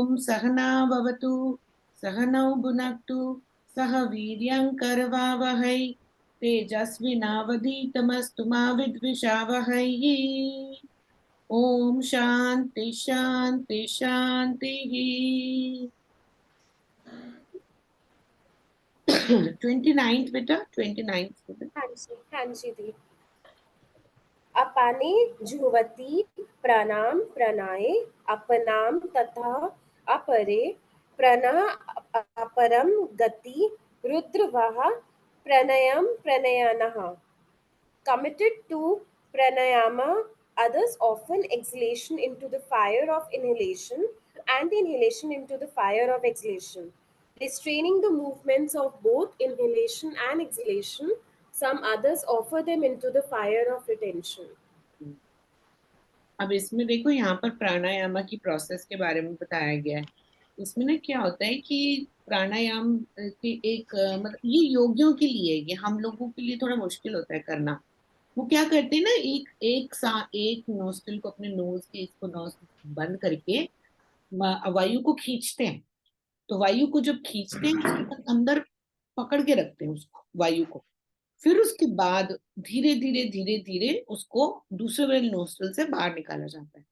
ओम सहना भवतु सहनौ भुनक्तु सह वीर्यं करवावहै तेजस्विनावधीतमस्तु मा विद्विषावहै। ओम शांति शांति शांति। 29th बेटा, 29th बेटा। हाँ जी दी। अपाने जुहवति प्राणाम प्रणाये अपनाम तथा अपरे प्रणा अपरम गति रुद्रवः प्रणयम प्रणयनः। Committed to pranayama, others often exhalation into the fire of inhalation and inhalation into the fire of exhalation, restraining the movements of both inhalation and exhalation. Some others offer them into the fire of retention. अब इसमें देखो, यहाँ पर प्राणायाम की process के बारे में बताया गया है। इसमें ना क्या होता है कि प्राणायाम की एक मतलब ये योगियों के लिए, ये हम लोगों के लिए थोड़ा मुश्किल होता है करना। वो क्या करते हैं ना, एक नोस्ट्रिल को, अपने नोज के इसको नोज बंद करके वायु को खींचते हैं। तो वायु को जब खींचते हैं उसके बाद अंदर पकड़ के रखते हैं उसको, वायु को। फिर उसके बाद धीरे धीरे धीरे धीरे उसको दूसरे वाले नोस्ट्रिल से बाहर निकाला जाता है।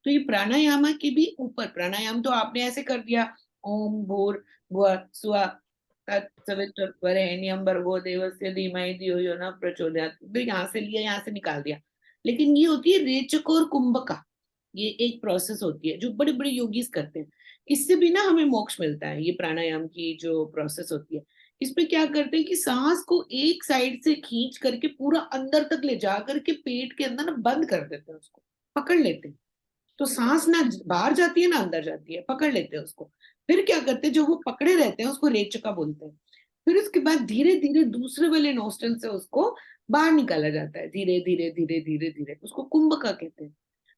तो ये प्राणायाम के भी ऊपर, प्राणायाम तो आपने ऐसे कर दिया, ओम भूर भुवः स्वः तत्सवितुर्वरेण्यं भर्गो देवस्य धीमहि धियो यो न प्रचोदयात्। तो यहाँ से लिया, यहाँ से निकाल दिया। लेकिन ये होती है रेचक और कुंभका, ये एक प्रोसेस होती है जो बड़े बड़े योगीज करते हैं। इससे भी ना हमें मोक्ष मिलता है। ये प्राणायाम की जो प्रोसेस होती है, इसमें क्या करते हैं कि सांस को एक साइड से खींच करके पूरा अंदर तक ले जा करके पेट के अंदर ना बंद कर देते हैं, उसको पकड़ लेते हैं। तो सांस ना बाहर जाती है ना अंदर जाती है, पकड़ लेते हैं उसको। फिर क्या करते हैं, जो वो पकड़े रहते हैं उसको रेचका बोलते हैं। फिर उसके बाद धीरे धीरे दूसरे वाले नोस्ट्रल से उसको बाहर निकाला जाता है, धीरे धीरे धीरे धीरे धीरे, उसको कुंभका कहते हैं।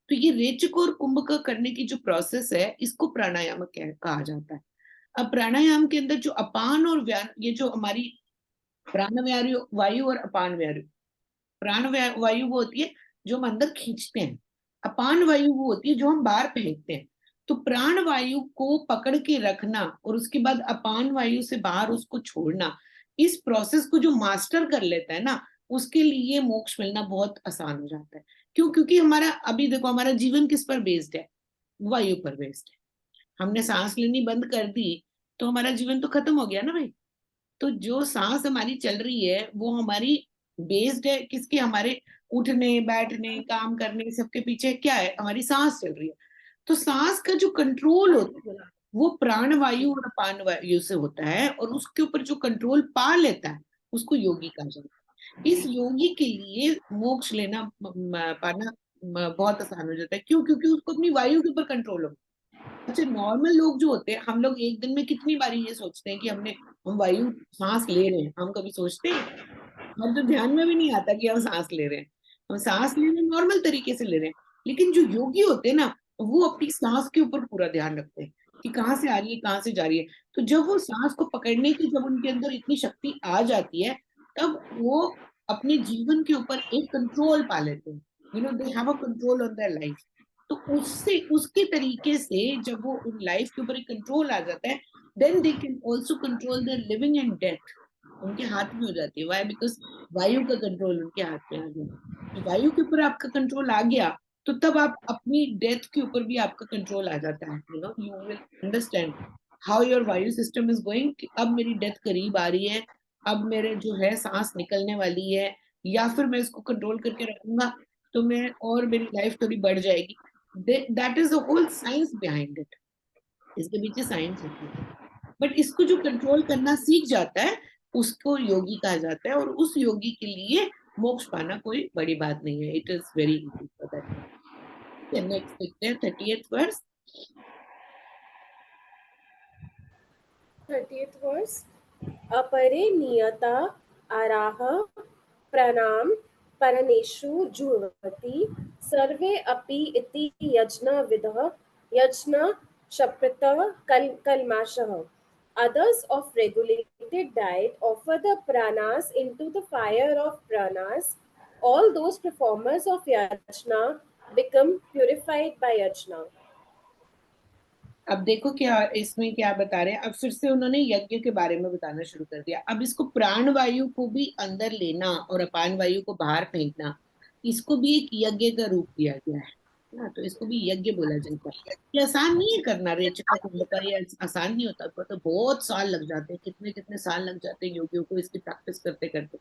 तो ये रेचक और कुंभका करने की जो प्रोसेस है, इसको प्राणायाम कहा जाता है। अब प्राणायाम के अंदर जो अपान और व्यान, ये जो हमारी प्राण वायु वायु और अपान वायु, प्राण वायु वो होती है जो हम अंदर खींचते हैं, अपान वायु वो होती है जो हम बाहर फेंकते हैं। तो प्राण वायु को पकड़ के रखना और उसके बाद अपान वायु से बाहर उसको छोड़ना, इस प्रोसेस को जो मास्टर कर लेता है ना, उसके लिए मोक्ष मिलना बहुत आसान हो जाता है। क्यों? क्योंकि हमारा अभी देखो, हमारा जीवन किस पर बेस्ड है? वायु पर बेस्ड है। हमने सांस लेनी बंद कर दी तो हमारा जीवन तो खत्म हो गया ना भाई। तो जो सांस हमारी चल रही है वो हमारी बेस्ड है किसके? हमारे उठने बैठने काम करने सबके पीछे क्या है? हमारी सांस चल रही है। तो सांस का जो कंट्रोल होता है वो प्राण वायु और अपान वायु से होता है, और उसके ऊपर जो कंट्रोल पा लेता है उसको योगी कहा जाता है। इस योगी के लिए मोक्ष लेना पाना बहुत आसान हो जाता है। क्यों? क्योंकि उसको अपनी वायु के ऊपर कंट्रोल हो। अच्छा, नॉर्मल लोग जो होते हैं, हम लोग एक दिन में कितनी बारी ये सोचते हैं कि हम वायु सांस ले रहे हैं? हम कभी सोचते हैं? हम तो ध्यान में भी नहीं आता कि हम सांस ले रहे हैं। हम सांस ले रहे हैं, नॉर्मल तरीके से ले रहे हैं। लेकिन जो योगी होते हैं ना, वो अपनी सांस के ऊपर पूरा ध्यान रखते हैं कि कहाँ से आ रही है, कहाँ से जा रही है। तो जब वो सांस को पकड़ने की, जब उनके अंदर इतनी शक्ति आ जाती है, तब वो अपने जीवन के ऊपर एक कंट्रोल पा लेते हैं। They have a control on their life. तो उससे, उसके तरीके से जब वो उन लाइफ के ऊपर एक कंट्रोल आ जाता है, then they can also control their living and death. उनके हाथ में हो जाती है। वाई? बिकॉज वायु का कंट्रोल उनके हाथ में आ गया। तो वायु के ऊपर आपका कंट्रोल आ गया तो तब आप अपनी डेथ के ऊपर भी आपका कंट्रोल आ जाता है। You will understand how your वायु सिस्टम इज गोइंग, कि अब मेरी डेथ करीब आ रही है, अब मेरे जो है सांस निकलने वाली है, या फिर मैं इसको कंट्रोल करके रखूंगा तो मैं, और मेरी लाइफ थोड़ी बढ़ जाएगी। That is the whole science behind it. इसके पीछे साइंस होती है। बट इसको जो कंट्रोल करना सीख जाता है उसको योगी कहा जाता है, और उस योगी के लिए मोक्ष पाना कोई बड़ी बात नहीं है। It is very easy for that. Next देखते हैं 30th वर्स। 30th verse. अपरे नियता आराह प्रणाम परनेषु जुह्वति सर्वे अपि इति यज्ञविदः यज्ञ शप्रतः कल्माषः. Others of regulated diet offer the pranas into the fire of pranas. All those performers of yajna become purified by yajna. अब देखो क्या इसमें क्या बता रहे हैं, अब फिर से उन्होंने यज्ञ के बारे में बताना शुरू कर दिया। अब इसको प्राण वायु को भी अंदर लेना और अपान वायु को बाहर फेंकना, इसको भी एक यज्ञ का रूप दिया गया है ना, तो इसको भी यज्ञ बोला जाता है। ये आसान नहीं है करना, रेचका कुंभ का ये आसान नहीं होता, तो बहुत साल लग जाते हैं, कितने कितने साल लग जाते हैं योगियों को इसकी प्रैक्टिस करते करते।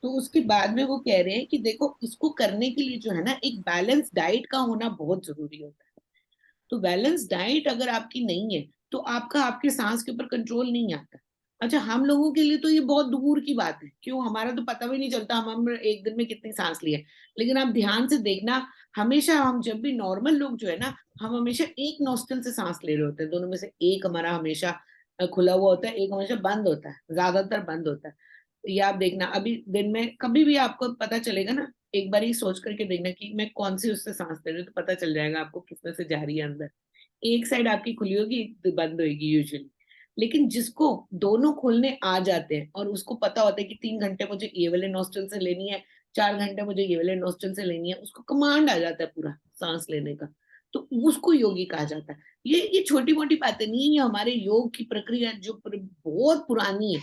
तो उसके बाद में वो कह रहे हैं कि देखो इसको करने के लिए जो है ना, एक बैलेंस डाइट का होना बहुत जरूरी होता है। तो बैलेंस डाइट अगर आपकी नहीं है तो आपका आपके सांस के ऊपर कंट्रोल नहीं आता। अच्छा, हम लोगों के लिए तो ये बहुत दूर की बात है, क्यों, हमारा तो पता भी नहीं चलता हम एक दिन में कितनी सांस लिए। लेकिन आप ध्यान से देखना, हमेशा हम जब भी नॉर्मल लोग जो है ना, हम हमेशा एक नोस्टल से सांस ले रहे होते हैं, दोनों में से एक हमारा हमेशा खुला हुआ होता है, एक हमेशा बंद होता है, ज्यादातर बंद होता है। ये आप देखना, अभी दिन में कभी भी आपको पता चलेगा ना, एक बार ही सोच करके देखना कि मैं कौन सी उससे सांस ले रही हूँ, तो पता चल जाएगा आपको किसमें से जा रही है अंदर। एक साइड आपकी खुली होगी, एक बंद होगी यूजुअली। लेकिन जिसको दोनों खोलने आ जाते हैं और उसको पता होता है कि 3 घंटे मुझे ये वाले नोस्ट्रल से लेनी है, 4 घंटे मुझे ये वाले नोस्ट्रल से लेनी है, उसको कमांड आ जाता है पूरा सांस लेने का, तो उसको योगी कहा जाता है। ये छोटी मोटी बातें नहीं है, ये हमारे योग की प्रक्रिया जो बहुत पुरानी है।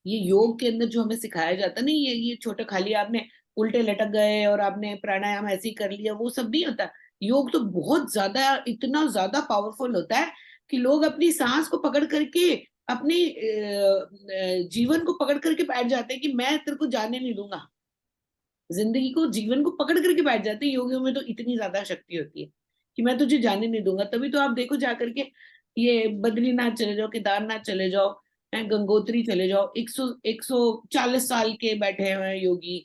ये योग के अंदर जो हमें सिखाया जाता है ना, ये छोटा खाली आपने उल्टे लटक गए और आपने प्राणायाम ऐसे ही कर लिया, वो सब नहीं होता। योग तो बहुत ज्यादा, इतना ज्यादा पावरफुल होता है कि लोग अपनी सांस को पकड़ करके अपने जीवन को पकड़ करके बैठ जाते हैं कि मैं तेरे को जाने नहीं दूंगा। जिंदगी को, जीवन को पकड़ करके बैठ जाते हैं। योगियों में तो इतनी ज्यादा शक्ति होती है कि मैं तुझे जाने नहीं दूंगा। तभी तो आप देखो जा करके, ये बद्रीनाथ चले जाओ, केदारनाथ चले जाओ, गंगोत्री चले जाओ, 140 साल के बैठे हुए हैं योगी,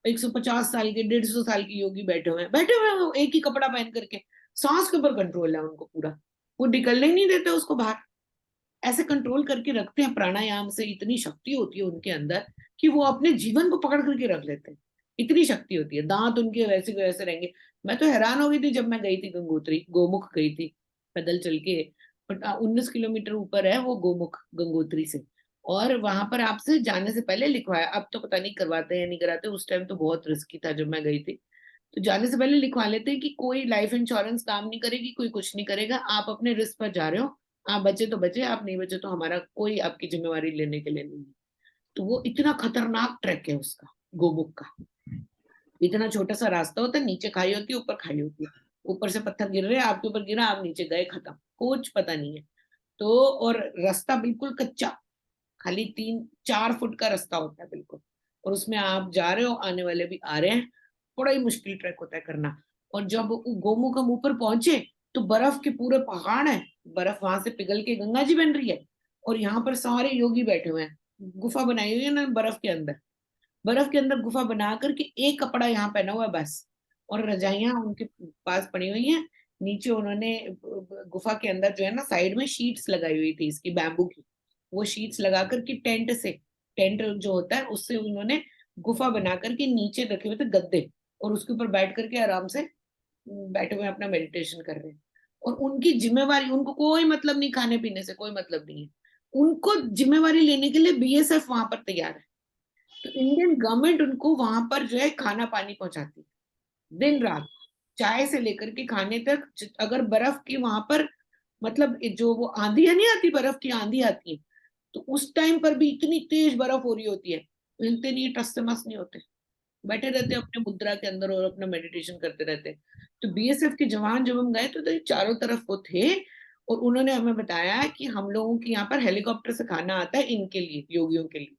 150 साल के, 150 साल के योगी बैठे हुए हैं वो एक ही कपड़ा पहन करके। सांस के ऊपर कंट्रोल है उनको पूरा, वो निकलने ही नहीं देते उसको बाहर, ऐसे कंट्रोल करके रखते हैं। प्राणायाम से इतनी शक्ति होती है उनके अंदर कि वो अपने जीवन को पकड़ करके रख लेते हैं, इतनी शक्ति होती है। दांत उनके वैसे के वैसे रहेंगे। मैं तो हैरान हो गई थी जब मैं गई थी गंगोत्री, गोमुख गई थी पैदल चल के। बट 19 किलोमीटर ऊपर है वो गोमुख गंगोत्री से। और वहां पर आपसे जाने से पहले लिखवाया, अब तो पता नहीं करवाते हैं या नहीं कराते, उस टाइम तो बहुत रिस्की था जब मैं गई थी। तो जाने से पहले लिखवा लेते हैं कि कोई लाइफ इंश्योरेंस काम नहीं करेगी, कोई कुछ नहीं करेगा, आप अपने रिस्क पर जा रहे हो, आप बचे तो बचे, आप नहीं बचे तो हमारा कोई आपकी जिम्मेवारी लेने के लिए नहीं है। तो वो इतना खतरनाक ट्रैक है उसका, गोमुख का। इतना छोटा सा रास्ता होता है, नीचे खाई होती है, ऊपर खाई होती है, ऊपर से पत्थर गिर रहे हैं आपके ऊपर, गिरा आप नीचे गए, खत्म, कुछ पता नहीं है। तो और रास्ता बिल्कुल कच्चा, खाली 3-4 फुट का रास्ता होता है बिल्कुल, और उसमें आप जा रहे हो, आने वाले भी आ रहे हैं। बड़ा ही मुश्किल ट्रैक होता है करना। और जब गोमुख हम ऊपर पहुंचे तो बर्फ के पूरे पहाड़ है, बर्फ वहां से पिघल के गंगा जी बन रही है, और यहाँ पर सारे योगी बैठे हुए हैं। गुफा बनाई हुई है ना बर्फ के अंदर, बर्फ के अंदर गुफा बना करके एक कपड़ा यहाँ पहना हुआ है बस, और रजाइयां उनके पास पड़ी हुई हैं। नीचे उन्होंने गुफा के अंदर जो है ना, साइड में शीट्स लगाई हुई थी इसकी, बैम्बू की, वो शीट्स लगा करके टेंट से, टेंट जो होता है उससे उन्होंने गुफा बना करके नीचे रखे हुए थे गद्दे, और उसके ऊपर बैठ करके आराम से बैठे हुए अपना मेडिटेशन कर रहे हैं। और उनकी जिम्मेवारी, उनको कोई मतलब नहीं, खाने पीने से कोई मतलब नहीं है, उनको जिम्मेवारी लेने के लिए बीएसएफ वहां पर तैयार है। तो इंडियन गवर्नमेंट उनको वहां पर जो है खाना पानी पहुंचाती है दिन रात, चाय से लेकर के खाने तक। अगर बर्फ की वहां पर, मतलब जो वो आंधी है, नहीं आती बर्फ की आंधी आती है, तो उस टाइम पर भी इतनी तेज बर्फ हो रही होती है, हिलते नहीं, टस से मस नहीं होते, बैठे रहते हैं अपने मुद्रा के अंदर और अपना मेडिटेशन करते रहते हैं। तो बीएसएफ के जवान जब हम गए तो चारों तरफ वो थे, और उन्होंने हमें बताया कि हम लोगों के यहाँ पर हेलीकॉप्टर से खाना आता है इनके लिए, योगियों के लिए,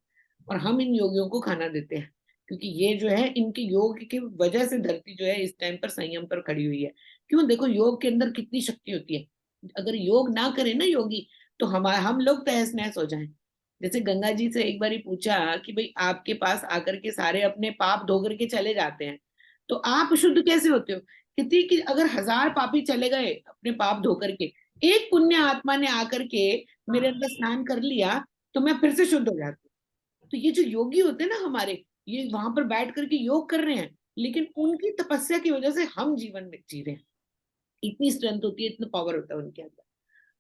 और हम इन योगियों को खाना देते हैं, क्योंकि ये जो है इनके योग की वजह से धरती जो है इस टाइम पर संयम पर खड़ी हुई है। क्यों, देखो योग के अंदर कितनी शक्ति होती है। अगर योग ना करे ना योगी, तो हम लोग तहस नहस हो जाएं। जैसे गंगा जी से एक बार ही पूछा कि भाई आपके पास आकर के सारे अपने पाप धो करके चले जाते हैं, तो आप शुद्ध कैसे होते हो? कहती कि अगर 1000 पापी चले गए अपने पाप धो करके, एक पुण्य आत्मा ने आकर के मेरे अंदर स्नान कर लिया, तो मैं फिर से शुद्ध हो जाती हूँ। तो ये जो योगी होते हैं ना हमारे, ये वहां पर बैठ करके योग कर रहे हैं, लेकिन उनकी तपस्या की वजह से हम जीवन में जी रहे हैं। इतनी स्ट्रेंथ होती है, इतना पावर होता है उनके अंदर।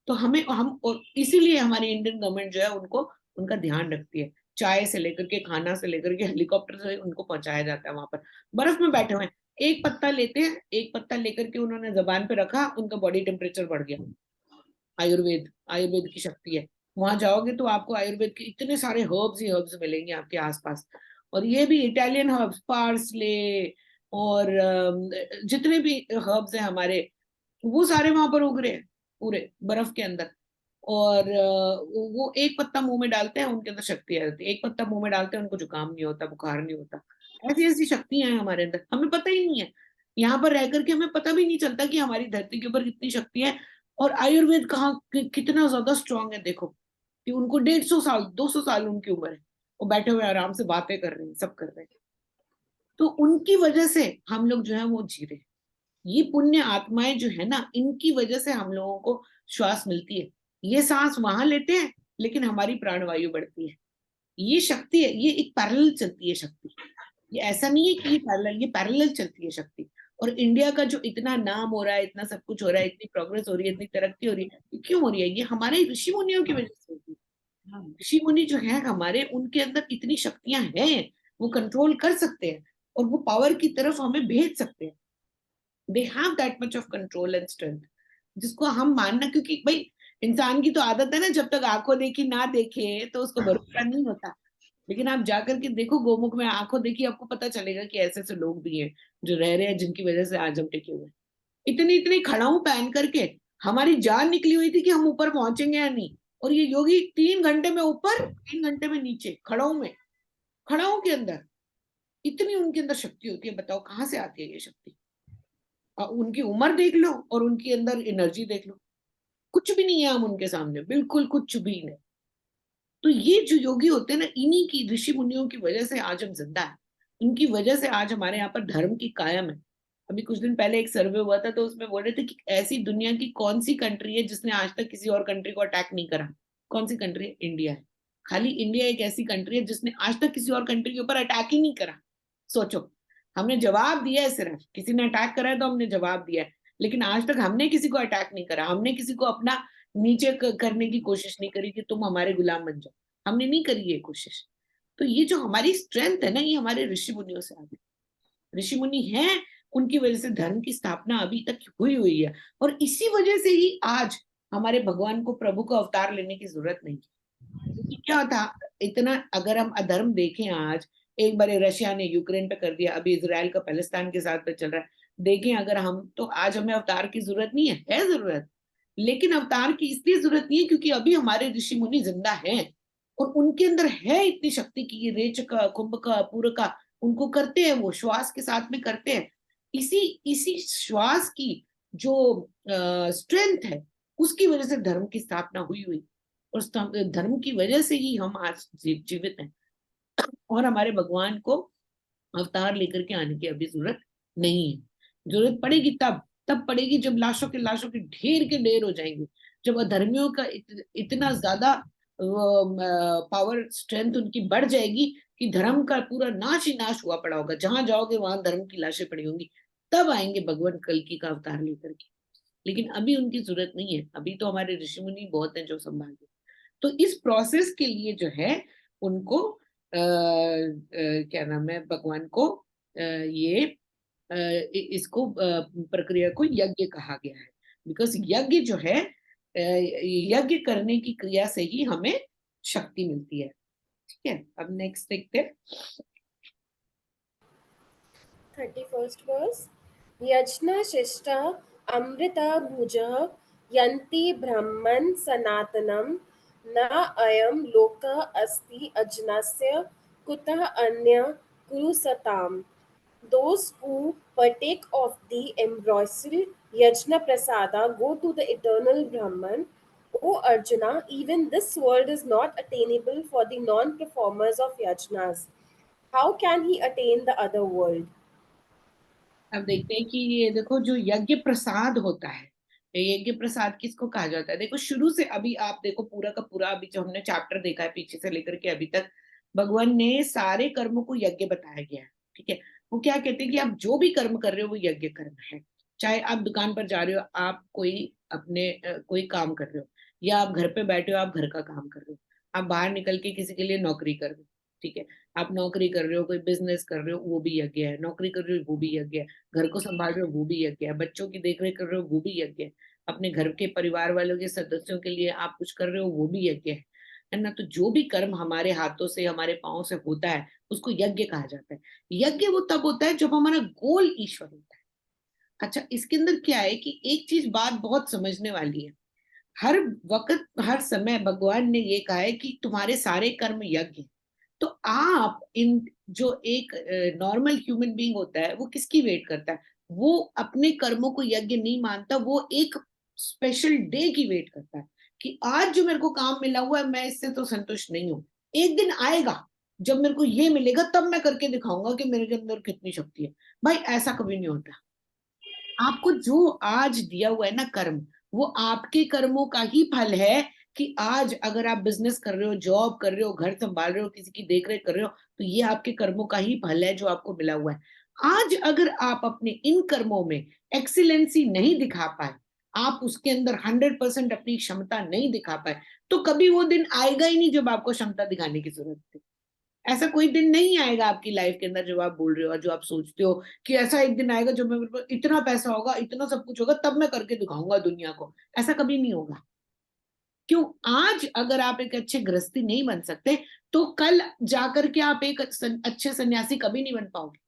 तो हमें हम, और इसीलिए हमारी इंडियन गवर्नमेंट जो है उनको, उनका ध्यान रखती है, चाय से लेकर के, खाना से लेकर के, हेलीकॉप्टर से उनको पहुंचाया जाता है। वहां पर बर्फ में बैठे हुए हैं, एक पत्ता लेते हैं, एक पत्ता लेकर के उन्होंने जबान पे रखा, उनका बॉडी टेम्परेचर बढ़ गया, आयुर्वेद, आयुर्वेद की शक्ति है। वहां जाओगे तो आपको आयुर्वेद के इतने सारे हर्ब्स ही हर्ब्स मिलेंगे आपके आसपास। और ये भी इटालियन हर्ब्स, पार्सले और जितने भी हर्ब्स हैं हमारे, वो सारे वहां पर उग रहे हैं पूरे बर्फ के अंदर। और वो एक पत्ता मुंह में डालते हैं, उनके अंदर शक्ति आ जाती है। एक पत्ता मुंह में डालते हैं, उनको जुकाम नहीं होता, बुखार नहीं होता। ऐसी ऐसी शक्तियां हैं हमारे अंदर, हमें पता ही नहीं है। यहाँ पर रह करके हमें पता भी नहीं चलता कि हमारी धरती के ऊपर कितनी शक्ति है। और आयुर्वेद कहाँ कितना ज्यादा स्ट्रांग है, देखो कि उनको 150 साल 200 साल उनकी उम्र है, वो बैठे हुए आराम से बातें कर रहे हैं, सब कर रहे हैं। तो उनकी वजह से हम लोग जो है वो जी रहे हैं। ये पुण्य आत्माएं जो है ना, इनकी वजह से हम लोगों को श्वास मिलती है। ये सांस वहां लेते हैं, लेकिन हमारी प्राणवायु बढ़ती है। ये शक्ति है, ये एक पैरेलल चलती है शक्ति। ये ऐसा नहीं है कि ये पैरेलल चलती है शक्ति। और इंडिया का जो इतना नाम हो रहा है, इतना सब कुछ हो रहा है, इतनी प्रोग्रेस हो रही है, इतनी तरक्की हो रही है, ये क्यों हो रही है? ये हमारे ऋषि मुनियों की वजह से होती है। ऋषि मुनि जो है हमारे, उनके अंदर इतनी शक्तियां हैं, वो कंट्रोल कर सकते हैं और वो पावर की तरफ हमें भेज सकते हैं। They have that much of control and strength, जिसको हम मानना, क्योंकि भाई इंसान की तो आदत है ना, जब तक आंखों देखी ना देखे तो उसको भरोसा नहीं होता। लेकिन आप जाकर के देखो गोमुख में, आंखों देखी, आपको पता चलेगा कि ऐसे ऐसे लोग भी हैं जो रह रहे हैं, जिनकी वजह से आज हम टिके हुए हैं। इतनी इतनी खड़ाऊ पहन करके हमारी जान निकली हुई थी कि हम ऊपर पहुंचेंगे या नहीं। और ये योगी 3 घंटे में ऊपर, 3 घंटे में नीचे, खड़ाऊ में, खड़ाऊ के अंदर इतनी उनके अंदर शक्ति होती है। बताओ कहाँ से आती है ये शक्ति? और उनकी उम्र देख लो और उनके अंदर एनर्जी देख लो, कुछ भी नहीं है हम उनके सामने, बिल्कुल कुछ भी नहीं। तो ये जो योगी होते हैं ना, इन्हीं की, ऋषि मुनियों की वजह से आज हम जिंदा है। इनकी वजह से आज हमारे यहाँ पर धर्म की कायम है। अभी कुछ दिन पहले एक सर्वे हुआ था, तो उसमें बोल रहे थे कि ऐसी दुनिया की कौन सी कंट्री है जिसने आज तक किसी और कंट्री को अटैक नहीं करा। कौन सी कंट्री है? इंडिया है। खाली इंडिया एक ऐसी कंट्री है जिसने आज तक किसी और कंट्री के ऊपर अटैक ही नहीं करा। सोचो, हमने जवाब दिया है, सिर्फ किसी ने अटैक करा है तो हमने जवाब दिया है, लेकिन आज तक हमने किसी को अटैक नहीं करा। हमने किसी को अपना नीचे करने की कोशिश नहीं करी कि तुम हमारे गुलाम बन जाओ। हमने नहीं करी ये कोशिश। तो ये जो हमारी स्ट्रेंथ है ना, ये हमारे ऋषि मुनियों से आती है। ऋषि मुनि हैं, उनकी वजह से धर्म की स्थापना अभी तक हुई हुई है। और इसी वजह से ही आज हमारे भगवान को, प्रभु को अवतार लेने की जरूरत नहीं। क्योंकि क्या था, इतना अगर हम अधर्म देखें आज, एक बार रशिया ने यूक्रेन पे कर दिया, अभी इसराइल का पैलेस्टाइन के साथ पे चल रहा है। देखें अगर हम, तो आज हमें अवतार की जरूरत नहीं है जरूरत। लेकिन अवतार की इसलिए जरूरत नहीं है क्योंकि अभी हमारे ऋषि मुनि जिंदा हैं। और उनके अंदर है इतनी शक्ति की, ये रेचका, कुंभका, पूरका, उनको करते हैं, वो श्वास के साथ में करते हैं। इसी इसी श्वास की जो स्ट्रेंथ है, उसकी वजह से धर्म की स्थापना हुई हुई। और धर्म की वजह से ही हम आज जीवित हैं। और हमारे भगवान को अवतार लेकर के आने की अभी जरूरत नहीं है। जरूरत पड़ेगी तब, तब पड़ेगी जब लाशों के ढेर के ढेर हो जाएंगे। जब अधर्मियों का इतना ज्यादा पावर, स्ट्रेंथ उनकी बढ़ जाएगी कि धर्म का पूरा नाश ही नाश हुआ पड़ा होगा। जहां जाओगे वहां धर्म की लाशें पड़ी होंगी। तब आएंगे भगवान कल्कि का अवतार लेकर के। लेकिन अभी उनकी जरूरत नहीं है। अभी तो हमारे ऋषि मुनि बहुत हैं जो संभाल। तो इस प्रोसेस के लिए जो है, उनको क्या नाम है, भगवान को ये इसको प्रक्रिया को यज्ञ कहा गया है। बिकॉज यज्ञ जो है, यज्ञ करने की क्रिया से ही हमें शक्ति मिलती है। ठीक है, अब नेक्स्ट देखते हैं। 31st verse. यज्ञ शिष्ट अमृत भुज यन्ति ब्रह्मन् सनातनं न अयं लोक अस्ति अज्ञस्य कुतः अन्य कुरुसताम्. Those who partake of the ambrosial yajna prasada go to the eternal Brahman. O Arjuna, even this world is not attainable for the non-performers of yajnas. How can he attain the other world? अब देखते हैं कि ये देखो, जो यज्ञ प्रसाद होता है, यज्ञ प्रसाद किसको कहा जाता है? देखो शुरू से अभी आप देखो, पूरा का पूरा अभी जो हमने चैप्टर देखा है पीछे से लेकर के अभी तक, भगवान ने सारे कर्मों को यज्ञ बताया गया है। ठीक है, वो क्या कहते हैं कि आप जो भी कर्म कर रहे हो वो यज्ञ कर्म है। चाहे आप दुकान पर जा रहे हो, आप कोई अपने कोई काम कर रहे हो, या आप घर पे बैठे हो, आप घर का काम कर रहे हो, आप बाहर निकल के किसी के लिए नौकरी कर रहे हो, ठीक है, आप नौकरी कर रहे हो, कोई बिजनेस कर रहे हो, वो भी यज्ञ है। नौकरी कर रहे हो, वो भी यज्ञ है। घर को संभाल रहे हो, वो भी यज्ञ है। बच्चों की देखरेख कर रहे हो, वो भी यज्ञ है। अपने घर के परिवार वालों के सदस्यों के लिए आप कुछ कर रहे हो, वो भी यज्ञ है ना। तो जो भी कर्म हमारे हाथों से, हमारे पाँव से होता है, उसको यज्ञ कहा जाता है। यज्ञ वो तब होता है जब हमारा गोल ईश्वर होता है। अच्छा, इसके अंदर क्या है कि एक चीज बात बहुत समझने वाली है। हर वक्त, हर समय भगवान ने ये कहा है कि तुम्हारे सारे कर्म यज्ञ हैं। तो आप इन, जो एक नॉर्मल ह्यूमन बीइंग होता है, वो किसकी वेट करता है? वो अपने कर्मों को यज्ञ नहीं मानता, वो एक स्पेशल डे की वेट करता है कि आज जो मेरे को काम मिला हुआ है, मैं इससे तो संतुष्ट नहीं हूं। एक दिन आएगा जब मेरे को ये मिलेगा, तब मैं करके दिखाऊंगा कि मेरे अंदर कितनी शक्ति है। भाई ऐसा कभी नहीं होता। आपको जो आज दिया हुआ है ना कर्म, वो आपके कर्मों का ही फल है। कि आज अगर आप बिजनेस कर रहे हो, जॉब कर रहे हो, घर संभाल रहे हो, किसी की देख रेख कर रहे हो, तो ये आपके कर्मों का ही फल है जो आपको मिला हुआ है। आज अगर आप अपने इन कर्मों में एक्सीलेंसी नहीं दिखा पाए, आप उसके अंदर 100% अपनी क्षमता नहीं दिखा पाए, तो कभी वो दिन आएगा ही नहीं जब आपको क्षमता दिखाने की जरूरत है। ऐसा कोई दिन नहीं आएगा आपकी लाइफ के अंदर, जो आप बोल रहे हो और जो आप सोचते हो कि ऐसा एक दिन आएगा जब मैं, मेरे पास इतना पैसा होगा, इतना सब कुछ होगा, तब मैं करके दिखाऊंगा दुनिया को। ऐसा कभी नहीं होगा। क्यों? आज अगर आप एक अच्छे गृहस्थी नहीं बन सकते, तो कल जाकर के आप एक अच्छे सन्यासी कभी नहीं बन पाओगे।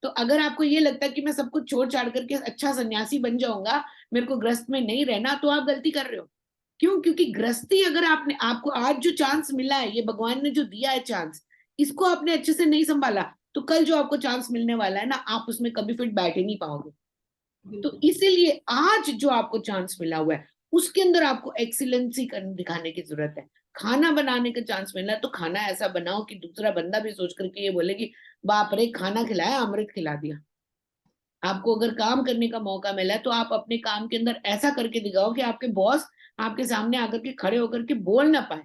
तो अगर आपको ये लगता है कि मैं सब कुछ छोड़ छाड़ करके अच्छा सन्यासी बन जाऊंगा, मेरे को गृहस्थ में नहीं रहना, तो आप गलती कर रहे हो। क्यों? क्योंकि गृहस्थी, अगर आपने, आपको आज जो चांस मिला है, ये भगवान ने जो दिया है चांस, इसको आपने अच्छे से नहीं संभाला, तो कल जो आपको चांस मिलने वाला है ना, आप उसमें कभी फिट बैठ ही नहीं पाओगे। तो बिल्कुल। इसीलिए आज जो आपको चांस मिला हुआ है, उसके अंदर आपको एक्सीलेंसी दिखाने की जरूरत है। खाना बनाने का चांस मिला है, तो खाना ऐसा बनाओ कि दूसरा बंदा भी सोच करके ये बोले कि बाप रे, खाना खिलाया, अमृत खिला दिया। आपको अगर काम करने का मौका मिला है, तो आप अपने काम के अंदर ऐसा करके दिखाओ कि आपके बॉस आपके सामने आकर के खड़े होकर के बोल ना पाए।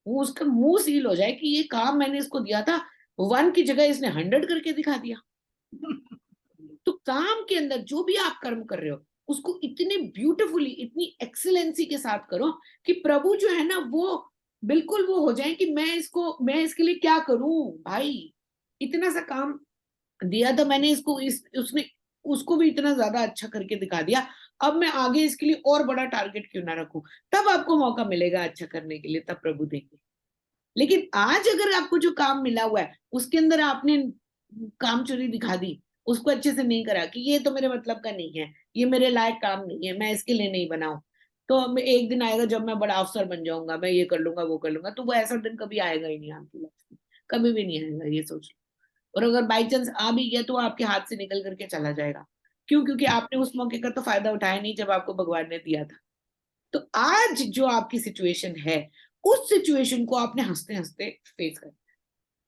वो उसका मुंह सील हो जाए कि ये काम मैंने इसको दिया था, 1 की जगह इसने 100 करके दिखा दिया। तो काम के अंदर जो भी आप कर्म कर रहे हो, उसको इतने ब्यूटीफुली, इतनी एक्सीलेंसी के साथ करो कि प्रभु जो है ना, वो बिल्कुल वो हो जाए कि मैं इसके लिए क्या करूं भाई। इतना सा काम दिया था मैंने इसको, इस उसने उसको भी इतना ज्यादा अच्छा करके दिखा दिया। अब मैं आगे इसके लिए और बड़ा टारगेट क्यों ना रखूं? तब आपको मौका मिलेगा अच्छा करने के लिए, तब प्रभु देंगे। लेकिन आज अगर आपको जो काम मिला हुआ है, उसके अंदर आपने काम चोरी दिखा दी, उसको अच्छे से नहीं करा कि ये तो मेरे मतलब का नहीं है, ये मेरे लायक काम नहीं है, मैं इसके लिए नहीं बनाऊं, तो अब एक दिन आएगा जब मैं बड़ा अफसर बन जाऊंगा, मैं ये कर लूंगा, वो कर लूंगा। तो वो ऐसा दिन कभी आएगा ही नहीं आपकी लाइफ में, कभी भी नहीं आएगा, ये सोच लो। और अगर बाई चांस आ भी गया, तो वो आपके हाथ से निकल करके चला जाएगा। क्यों? क्योंकि आपने उस मौके का तो फायदा उठाया नहीं जब आपको भगवान ने दिया था। तो आज जो आपकी सिचुएशन है, उस सिचुएशन को आपने हंसते हंसते फेस कर,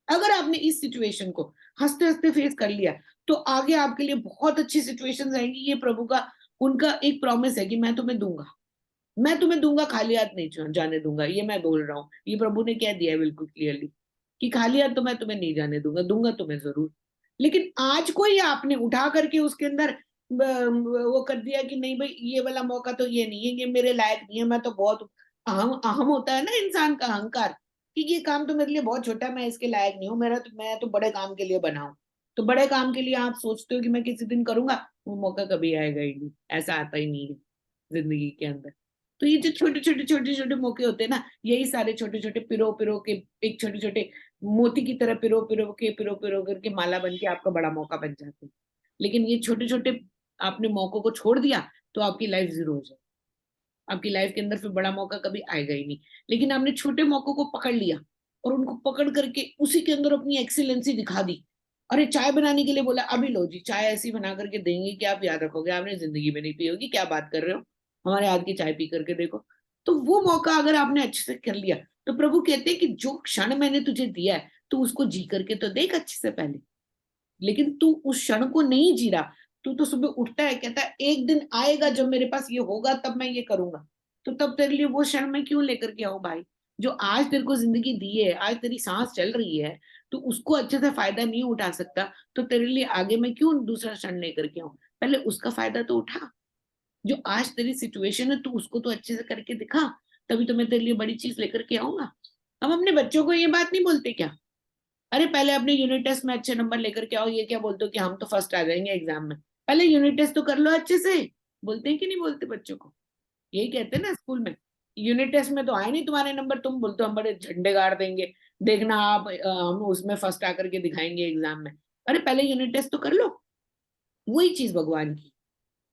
अगर आपने इस सिचुएशन को हंसते हंसते फेस कर लिया, तो आगे आपके लिए बहुत अच्छी सिचुएशंस आएंगी। ये प्रभु का, उनका एक प्रॉमिस है कि मैं तुम्हें दूंगा, मैं तुम्हें दूंगा, खाली हाथ नहीं जाने दूंगा। ये मैं बोल रहा हूँ, ये प्रभु ने कह दिया है बिल्कुल क्लियरली कि खाली हाथ तो मैं तुम्हें नहीं जाने दूंगा, दूंगा तुम्हें जरूर। लेकिन आज कोई आपने उठा करके उसके अंदर वो कर दिया कि नहीं भाई, ये वाला मौका तो ये नहीं है, ये मेरे लायक नहीं है, मैं तो बहुत अहम अहम होता है ना इंसान का अहंकार, कि ये काम तो मेरे लिए बहुत छोटा है, मैं इसके लायक नहीं हूँ, मेरा तो, मैं तो बड़े काम के लिए बना हूं। तो बड़े काम के लिए आप सोचते हो कि मैं किसी दिन करूंगा, वो मौका कभी आएगा ही नहीं, ऐसा आता ही नहीं है जिंदगी के अंदर। तो ये जो छोटे छोटे मौके होते हैं ना, यही सारे छोटे छोटे पिरो पिरो के, एक छोटे छोटे मोती की तरह पिरो पिरो करके माला बन के आपका बड़ा मौका बन जाते हैं। लेकिन ये छोटे छोटे आपने मौकों को छोड़ दिया, तो आपकी लाइफ जीरो हो जाए, आपकी लाइफ के अंदर फिर बड़ा मौका कभी आएगा ही नहीं। लेकिन आपने छोटे मौकों को पकड़ लिया, और उनको पकड़ करके उसी के अंदर अपनी एक्सीलेंसी दिखा दी। अरे चाय बनाने के लिए बोला, अभी लो जी, चाय ऐसी बना करके देंगे कि आप याद रखोगे, आपने जिंदगी में नहीं पी होगी, क्या बात कर रहे हो, हमारे हाथ की चाय पी करके देखो। तो वो मौका अगर आपने अच्छे से कर लिया, तो प्रभु कहते हैं कि जो क्षण मैंने तुझे दिया है, तू उसको जी करके तो देख अच्छे से पहले। लेकिन तू उस क्षण को नहीं जी रहा। तू तो सुबह उठता है, कहता है एक दिन आएगा जब मेरे पास ये होगा, तब मैं ये करूंगा। तो तब तेरे लिए वो क्षण मैं क्यों लेकर के आऊं भाई? जो आज तेरे को जिंदगी दी है, आज तेरी सांस चल रही है, तो उसको अच्छे से फायदा नहीं उठा सकता, तो तेरे लिए आगे मैं क्यों दूसरा क्षण लेकर के आऊं? पहले उसका फायदा तो उठा। जो आज तेरी सिचुएशन है, तू उसको तो अच्छे से करके दिखा, तभी तो मैं तेरे लिए बड़ी चीज लेकर के आऊंगा। हम अपने बच्चों को ये बात नहीं बोलते क्या अरे पहले अपने यूनिट टेस्ट में अच्छे नंबर लेकर के आओ, ये क्या बोलते हो कि हम तो फर्स्ट आ जाएंगे एग्जाम में, पहले यूनिट टेस्ट तो कर लो अच्छे से। बोलते हैं कि नहीं बोलते बच्चों को? यही कहते हैं ना स्कूल में, यूनिट टेस्ट में तो आए नहीं तुम्हारे नंबर, तुम बोलते हो हम बड़े झंडे गाड़ देंगे, देखना आप हम उसमें फर्स्ट आकर के दिखाएंगे एग्जाम में। अरे पहले यूनिट टेस्ट तो कर लो। वही चीज भगवान की,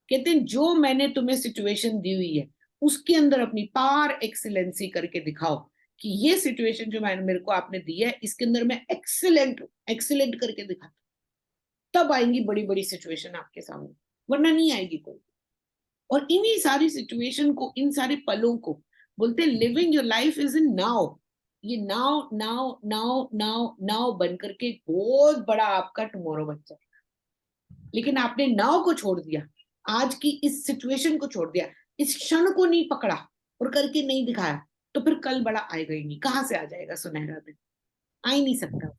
कहते हैं जो मैंने तुम्हें सिचुएशन दी हुई है उसके अंदर अपनी पार एक्सीलेंसी करके दिखाओ, कि ये सिचुएशन जो मैंने मेरे को आपने दी है इसके अंदर मैं एक्सीलेंट एक्सीलेंट करके दिखाता, तब आएंगी बड़ी बड़ी सिचुएशन आपके सामने, वरना नहीं आएगी कोई। और इन्हीं सारी सिचुएशन को, इन सारे पलों को बोलते हैं living your life is in now. ये now now now now now बन करके एक बहुत बड़ा आपका टुमारो बन जाए, लेकिन आपने नाव को छोड़ दिया, आज की इस सिचुएशन को छोड़ दिया, इस क्षण को नहीं पकड़ा और करके नहीं दिखाया, तो फिर कल बड़ा आएगा ही नहीं। कहां से आ जाएगा सुनहरा दिन? आ ही नहीं सकता।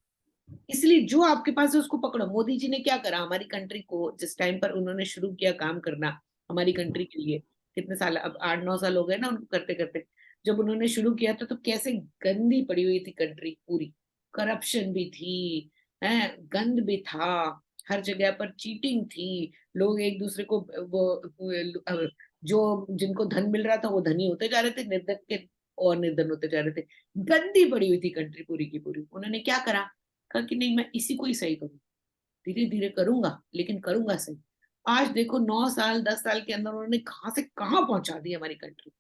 इसलिए जो आपके पास है उसको पकड़ो। मोदी जी ने क्या करा हमारी कंट्री को, जिस टाइम पर उन्होंने शुरू किया काम करना हमारी कंट्री के लिए, कितने साल, अब 8-9 साल हो गए ना उनको करते करते। जब उन्होंने शुरू किया था तो कैसे गंदी पड़ी हुई थी कंट्री पूरी, करप्शन भी थी, है, गंद भी था, हर जगह पर चीटिंग थी, लोग एक दूसरे को वो जो जिनको धन मिल रहा था वो धनी होते जा रहे थे, निर्धन के और निर्धन होते जा रहे थे। गंदी पड़ी हुई थी कंट्री पूरी की पूरी। उन्होंने क्या करा, कहा कि नहीं मैं इसी को ही सही करूँ, धीरे धीरे करूंगा लेकिन करूंगा सही। आज देखो 9 साल 10 साल के अंदर उन्होंने कहां से कहां पहुंचा दी हमारी कंट्री।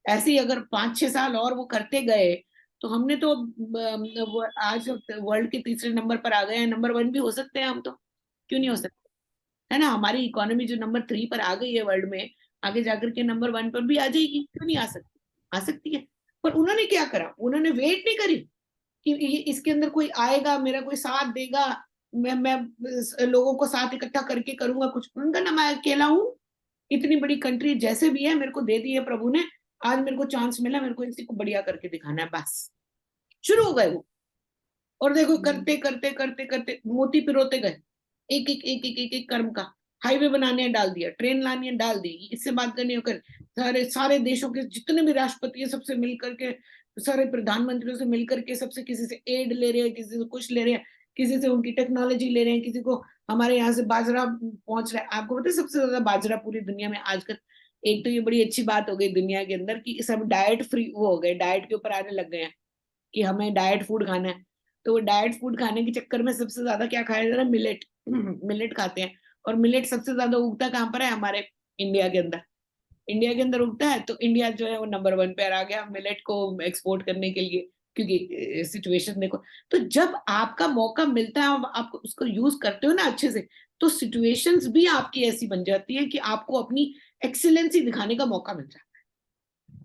ऐसे ही अगर 5-6 साल और वो करते गए तो हमने तो वो आज वर्ल्ड के तीसरे नंबर पर आ गए हैं, नंबर 1 भी हो सकते हैं हम तो, क्यों नहीं हो सकते? है ना, हमारी इकोनॉमी जो नंबर 3 पर आ गई है वर्ल्ड में, आगे जाकर के नंबर 1 पर भी आ जाएगी, क्यों नहीं आ सकती? आ सकती है। पर उन्होंने क्या करा, उन्होंने वेट नहीं करी कि ये इसके अंदर कोई आएगा मेरा कोई साथ देगा, मैं लोगों को साथ इकट्ठा करके करूंगा कुछ। उनका ना मैं अकेला हूं, इतनी बड़ी कंट्री जैसे भी है मेरे को दे दी है प्रभु ने, आज मेरे को चांस मिला, मेरे को इसी को बढ़िया करके दिखाना है, बस। शुरू हो गए वो। और देखो करते करते करते करते मोती पिरोते गए, एक एक एक एक एक, एक कर्म का। हाईवे बनाने डाल दिया, ट्रेन लानी है डाल दी, इससे बात करनी होकर सारे सारे देशों के जितने भी राष्ट्रपति है सबसे मिलकर के, सारे प्रधानमंत्रियों से मिलकर के, सबसे किसी से एड ले रहे हैं, किसी से कुछ ले रहे हैं, किसी से उनकी टेक्नोलॉजी ले रहे हैं, किसी को हमारे यहाँ से बाजरा पहुंच रहा है। आपको पता है सबसे ज्यादा बाजरा पूरी दुनिया में आजकल, एक तो ये बड़ी अच्छी बात हो गई दुनिया के अंदर कि सब डाइट फ्री वो हो गए, डाइट के ऊपर आने लग गए हैं कि हमें डाइट फूड खाना है। तो वो डाइट फूड खाने के चक्कर में सबसे ज्यादा क्या खाया जा रहा है, मिलेट। मिलेट खाते हैं। और मिलेट सबसे ज्यादा उगता कहाँ पर है, हमारे इंडिया के अंदर। इंडिया के अंदर उगता है, तो इंडिया जो है वो नंबर 1 पे आ गया मिलेट को एक्सपोर्ट करने के लिए, क्योंकि सिचुएशन देखो। तो जब आपका मौका मिलता है आप उसको यूज करते हो ना अच्छे से, तो सिचुएशंस भी आपकी ऐसी बन जाती है कि आपको अपनी एक्सीलेंसी दिखाने का मौका मिल जाता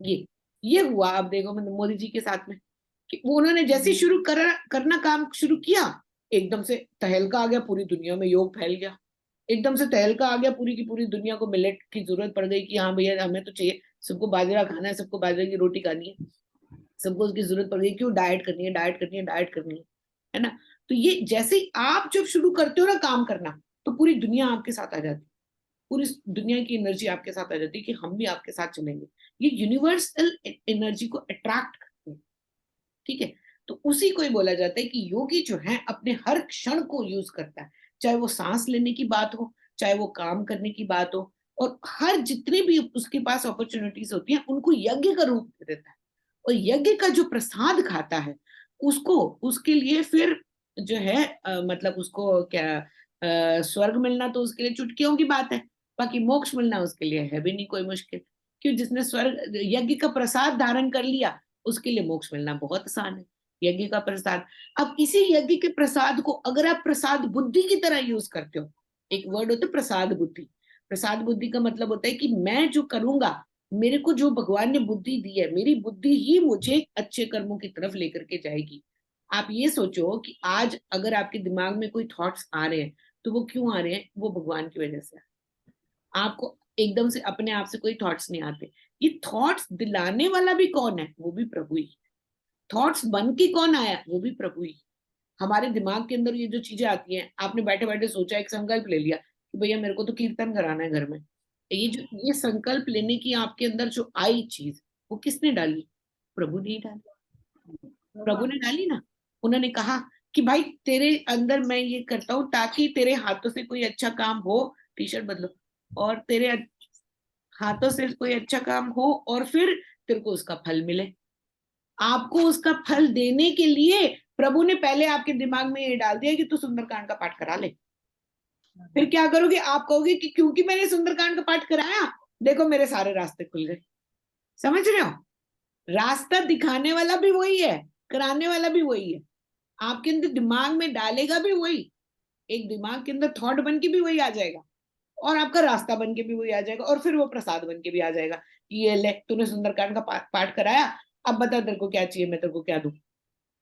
है। ये हुआ आप देखो मतलब मोदी जी के साथ में, कि वो उन्होंने जैसे ही शुरू करना काम शुरू किया, एकदम से तहलका आ गया पूरी दुनिया में, योग फैल गया। एकदम से तहलका आ गया पूरी की पूरी दुनिया को, मिलेट की जरूरत पड़ गई कि हाँ भैया हमें तो चाहिए, सबको बाजरा खाना है, सबको बाजरे की रोटी खानी है, सबको उसकी जरूरत पड़ गई, क्यों डाइट करनी है डाइट करनी है डाइट करनी है ना। तो ये जैसे ही आप जब शुरू करते हो ना काम करना, तो पूरी दुनिया आपके साथ आ जाती है, पूरी दुनिया की एनर्जी आपके साथ आ जाती है कि हम भी आपके साथ चलेंगे। ये यूनिवर्सल एनर्जी को अट्रैक्ट करते हैं। ठीक है। तो उसी को ही बोला जाता है कि योगी जो है अपने हर क्षण को यूज करता है, चाहे वो सांस लेने की बात हो, चाहे वो काम करने की बात हो, और हर जितने भी उसके पास अपॉर्चुनिटीज होती हैं उनको यज्ञ का रूप दे देता है। और यज्ञ का जो प्रसाद खाता है उसको, उसके लिए फिर जो है मतलब उसको क्या, स्वर्ग मिलना तो उसके लिए चुटकियों की बात है, बाकी मोक्ष मिलना उसके लिए है भी नहीं कोई मुश्किल। क्यों, जिसने स्वर्ग यज्ञ का प्रसाद धारण कर लिया उसके लिए मोक्ष मिलना बहुत आसान है, यज्ञ का प्रसाद। अब इसी यज्ञ के प्रसाद को अगर आप प्रसाद बुद्धि की तरह यूज करते हो, एक वर्ड होता है प्रसाद बुद्धि। प्रसाद बुद्धि का मतलब होता है कि मैं जो करूंगा, मेरे को जो भगवान ने बुद्धि दी है, मेरी बुद्धि ही मुझे अच्छे कर्मों की तरफ लेकर के जाएगी। आप ये सोचो कि आज अगर आपके दिमाग में कोई थॉट्स आ रहे हैं, तो वो क्यों आ रहे हैं, वो भगवान की वजह से। आपको एकदम से अपने आप से कोई थॉट्स नहीं आते, ये थॉट्स दिलाने वाला भी कौन है, वो भी प्रभु ही। थॉट्स बन के कौन आया, वो भी प्रभु ही। हमारे दिमाग के अंदर ये जो चीजें आती हैं, आपने बैठे बैठे सोचा, एक संकल्प ले लिया कि भैया मेरे को तो कीर्तन कराना है घर में, ये संकल्प लेने की आपके अंदर जो आई चीज, वो किसने डाली? प्रभु ने ही डाली। प्रभु ने डाली ना। उन्होंने कहा कि भाई तेरे अंदर मैं ये करता हूं ताकि तेरे हाथों से कोई अच्छा काम हो, टी शर्ट बदलो, और तेरे हाथों से कोई अच्छा काम हो और फिर तेरे को उसका फल मिले। आपको उसका फल देने के लिए प्रभु ने पहले आपके दिमाग में ये डाल दिया कि तू सुंदरकांड का पाठ करा ले। फिर क्या करोगे? आप कहोगे कि क्योंकि मैंने सुंदरकांड का पाठ कराया, देखो मेरे सारे रास्ते खुल गए। समझ रहे हो? रास्ता दिखाने वाला भी वही है, कराने वाला भी वही है, आपके अंदर दिमाग में डालेगा भी वही, एक दिमाग के अंदर थॉट बन के भी वही आ जाएगा, और आपका रास्ता बन के भी वही आ जाएगा, और फिर वो प्रसाद बन के भी आ जाएगा कि ये ले तूने सुंदरकांड का पाठ कराया, अब बता तेरे को क्या चाहिए, मैं तेरे को क्या दूं।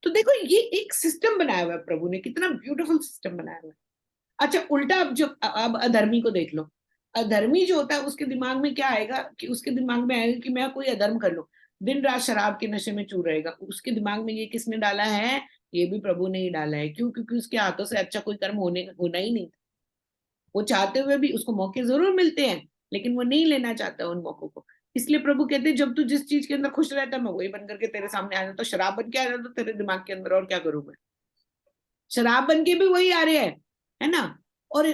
तो देखो ये एक सिस्टम बनाया हुआ है प्रभु ने, कितना ब्यूटीफुल सिस्टम बनाया हुआ है। अच्छा उल्टा अब अधर्मी को देख लो। अधर्मी जो होता है उसके दिमाग में क्या आएगा कि उसके दिमाग में आएगा कि मैं कोई अधर्म कर लूं, दिन रात शराब के नशे में चूर रहेगा। उसके दिमाग में ये किसने डाला है? ये भी प्रभु ने ही डाला है। क्यों? क्योंकि उसके हाथों से अच्छा कोई कर्म होना ही नहीं। वो चाहते हुए भी उसको मौके जरूर मिलते हैं, लेकिन वो नहीं लेना चाहता उन मौकों को। इसलिए प्रभु कहते हैं जब तू जिस चीज के अंदर खुश रहता है मैं वही बन करके तेरे सामने आ जाता, तो शराब बन के आ जाता तेरे दिमाग के अंदर, और क्या करूं मैं? शराब बन के भी वही आ रहे हैं, है ना? और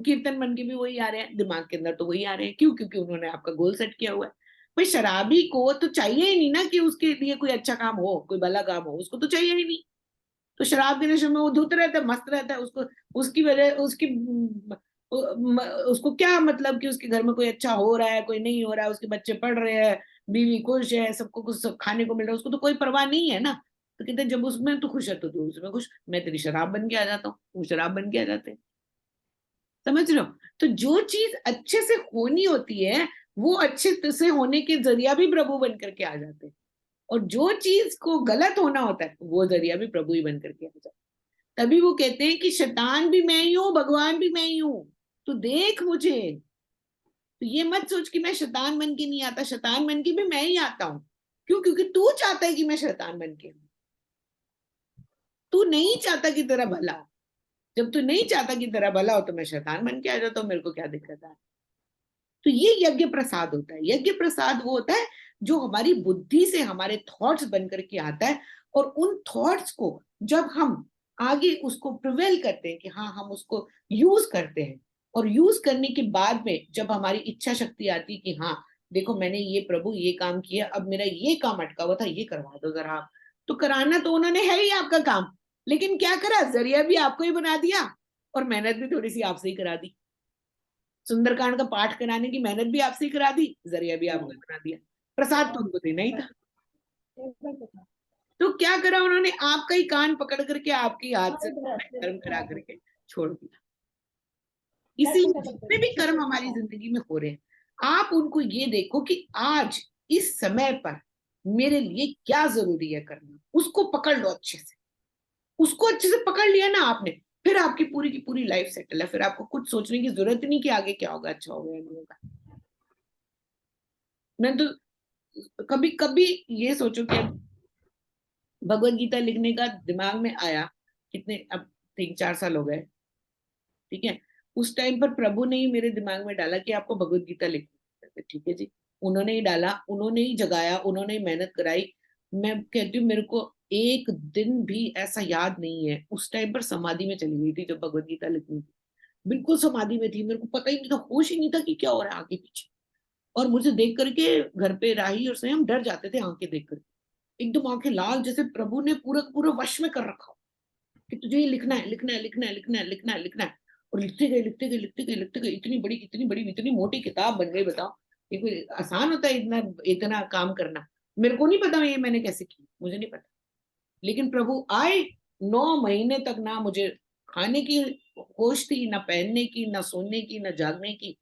कीर्तन बन के भी वही आ रहे हैं, दिमाग के अंदर तो वही आ रहे हैं। क्यों? क्योंकि उन्होंने आपका गोल सेट किया हुआ है। भाई शराबी को तो चाहिए ही नहीं ना कि उसके लिए कोई अच्छा काम हो, कोई भला काम हो, उसको तो चाहिए ही नहीं। तो शराब के नशे में वो धुत रहता है, मस्त रहता है, उसको उसकी वजह उसकी उसको क्या मतलब कि उसके घर में कोई अच्छा हो रहा है, कोई नहीं हो रहा है, उसके बच्चे पढ़ रहे हैं, बीवी खुश है, सबको कुछ सब खाने को मिल रहा है, उसको तो कोई परवाह नहीं है ना। तो कहते हैं जब उसमें तो खुश है तो तू उसमें खुश, मैं तेरी शराब बन के आ जाता हूँ, वो शराब बन के आ जाते हैं। समझ रहे हो? तो जो चीज अच्छे से होनी होती है वो अच्छे से होने के जरिया भी प्रभु बन करके आ जाते हैं, और जो चीज को गलत होना होता है वो जरिया भी प्रभु ही बन करके आ जाता है। तभी वो कहते हैं कि शैतान भी मैं ही हूँ, भगवान भी मैं ही हूँ, तो देख मुझे। तो ये मत सोच कि मैं शैतान बन के नहीं आता, शैतान बन के भी मैं ही आता हूँ। क्यों? क्योंकि तू चाहता है कि मैं शैतान बन के, तू नहीं चाहता कि तेरा भला हो। जब तू नहीं चाहता कि तेरा भला हो तो मैं शैतान बन के आ जाता हूँ, मेरे को क्या दिक्कत है? तो ये यज्ञ प्रसाद होता है। यज्ञ प्रसाद वो होता है जो हमारी बुद्धि से हमारे थॉट्स बन करके आता है, और उन थॉट्स को जब हम आगे उसको प्रिवेल करते हैं कि हाँ हम उसको यूज करते हैं, और यूज करने के बाद में जब हमारी इच्छा शक्ति आती है कि हाँ देखो मैंने ये प्रभु ये काम किया, अब मेरा ये काम अटका हुआ था, ये करवा दो जरा आप। तो कराना तो उन्होंने है ही आपका काम, लेकिन क्या करा, जरिया भी आपको ही बना दिया, और मेहनत भी थोड़ी सी आपसे ही करा दी। सुंदरकांड का पाठ कराने की मेहनत भी आपसे ही करा दी, जरिया भी आपको बना दिया, प्रसाद तो उनको देना ही था। तो क्या करा उन्होंने? आपका ही कान पकड़ करके आपके हाथ से कर्म करा करके छोड़ दिया। इसीलिए जितने भी कर्म हमारी जिंदगी में हो रहे हैं, आप उनको ये देखो कि आज इस समय पर मेरे लिए क्या जरूरी है करना, उसको पकड़ लो अच्छे से। उसको अच्छे से पकड़ लिया ना आपने, फिर आपकी पूरी की पूरी लाइफ सेटल है। फिर आपको कुछ सोचने की जरूरत ही नहीं कि आगे क्या होगा, अच्छा होगा या नहीं होगा। मैं तो कभी कभी ये सोचो कि भगवत गीता लिखने का दिमाग में आया, कितने अब 3-4 साल हो गए, ठीक है। उस टाइम पर प्रभु ने ही मेरे दिमाग में डाला कि आपको भगवत गीता लिखनी है, ठीक है जी। उन्होंने ही डाला, उन्होंने ही जगाया, उन्होंने ही मेहनत कराई। मैं कहती हूँ मेरे को एक दिन भी ऐसा याद नहीं है। उस टाइम पर समाधि में चली गई थी जब भगवत गीता लिखनी थी, बिल्कुल समाधि में थी, मेरे को पता ही नहीं था, होश ही नहीं था कि क्या हो रहा है आगे पीछे। और मुझे देख करके घर पे राही और स्वयं डर जाते थे आंखें देख करके, एकदम आंखें लाल, जैसे प्रभु ने पूरा पूरा वश में कर रखा हो कि तुझे ये लिखना है, लिखना है, लिखना है, लिखना है, लिखना है, लिखना है। और लिखते गए, लिखते गए, लिखते गए, लिखते गए, इतनी बड़ी, इतनी बड़ी, इतनी मोटी किताब बन गई। बताओ ये कोई आसान होता है इतना इतना काम करना? मेरे को नहीं पता ये मैंने कैसे की, मुझे नहीं पता। लेकिन प्रभु आए, 9 महीने तक ना मुझे खाने की होश थी, ना पहनने की, ना सोने की, ना जागने की।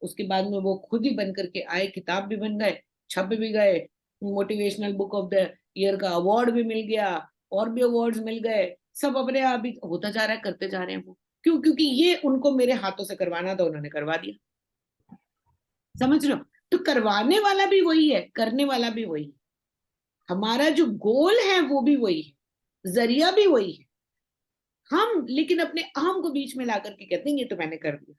उसके बाद में वो खुद ही बन करके आए, किताब भी बन गए, छप भी गए, motivational book of the year का अवार्ड भी मिल गया, और भी अवार्ड्स मिल गए। सब अपने आप ही होता जा रहा है, करते जा रहे हैं वो। क्यों? क्योंकि ये उनको मेरे हाथों से करवाना था, उन्होंने करवा दिया। समझ रहे हो? तो करवाने वाला भी वही है, करने वाला भी वही है। हमारा जो गोल है वो भी वही है, जरिया भी वही है। हम लेकिन अपने अहम को बीच में ला करके कहते हैं ये तो मैंने कर दिया।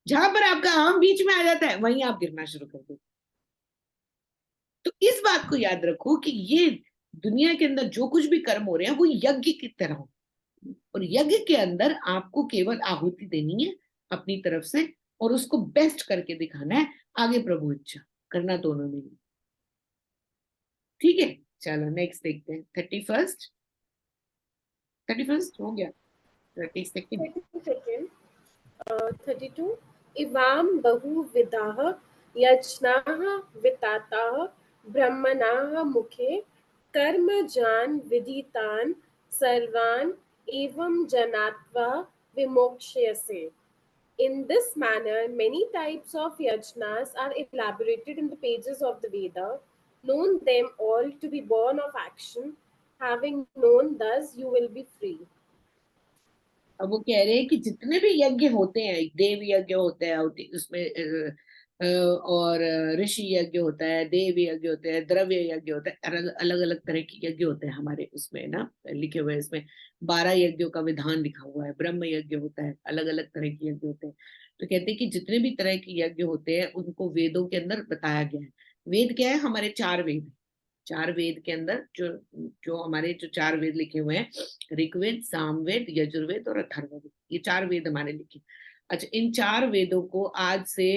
जहां पर आपका अहम बीच में आ जाता है वहीं आप गिरना शुरू कर देते। तो इस बात को याद रखो कि ये दुनिया के अंदर जो कुछ भी कर्म हो रहे हैं वो यज्ञ की तरह हो। और यज्ञ के अंदर आपको केवल आहुति देनी है अपनी तरफ से, और उसको बेस्ट करके दिखाना है, आगे प्रभु इच्छा करना दोनों में ही। ठीक है, चलो नेक्स्ट देखते हैं। 31st, 31st हो गया, 32nd। 32 इवाम बहुविधाः यज्ञाः वितताः ब्रह्मणाः मुखे कर्मजान् विदितान् सर्वान् एवं जनात्वा विमोक्ष्यसे. In this manner, many types of yajnas are elaborated in the pages of the Veda. Known them all to be born of action. Having known thus, you will be free. अब वो कह रहे हैं कि जितने भी यज्ञ होते हैं, देव यज्ञ होता है उसमें और ऋषि यज्ञ होता है, देव यज्ञ होते हैं, द्रव्य यज्ञ होता है, अलग अलग तरह के यज्ञ होते हैं हमारे उसमें ना लिखे हुए हैं। इसमें 12 यज्ञों का विधान लिखा हुआ है, ब्रह्म यज्ञ होता है, अलग अलग तरह के यज्ञ होते हैं। तो कहते हैं कि जितने भी तरह के यज्ञ होते हैं उनको वेदों के अंदर बताया गया है। वेद क्या है? हमारे 4 वेद। 4 वेद के अंदर जो जो हमारे जो 4 वेद लिखे हुए हैं, ऋग्वेद, सामवेद, यजुर्वेद और अथर्ववेद, ये 4 वेद हमारे लिखे। अच्छा, इन 4 वेदों को आज से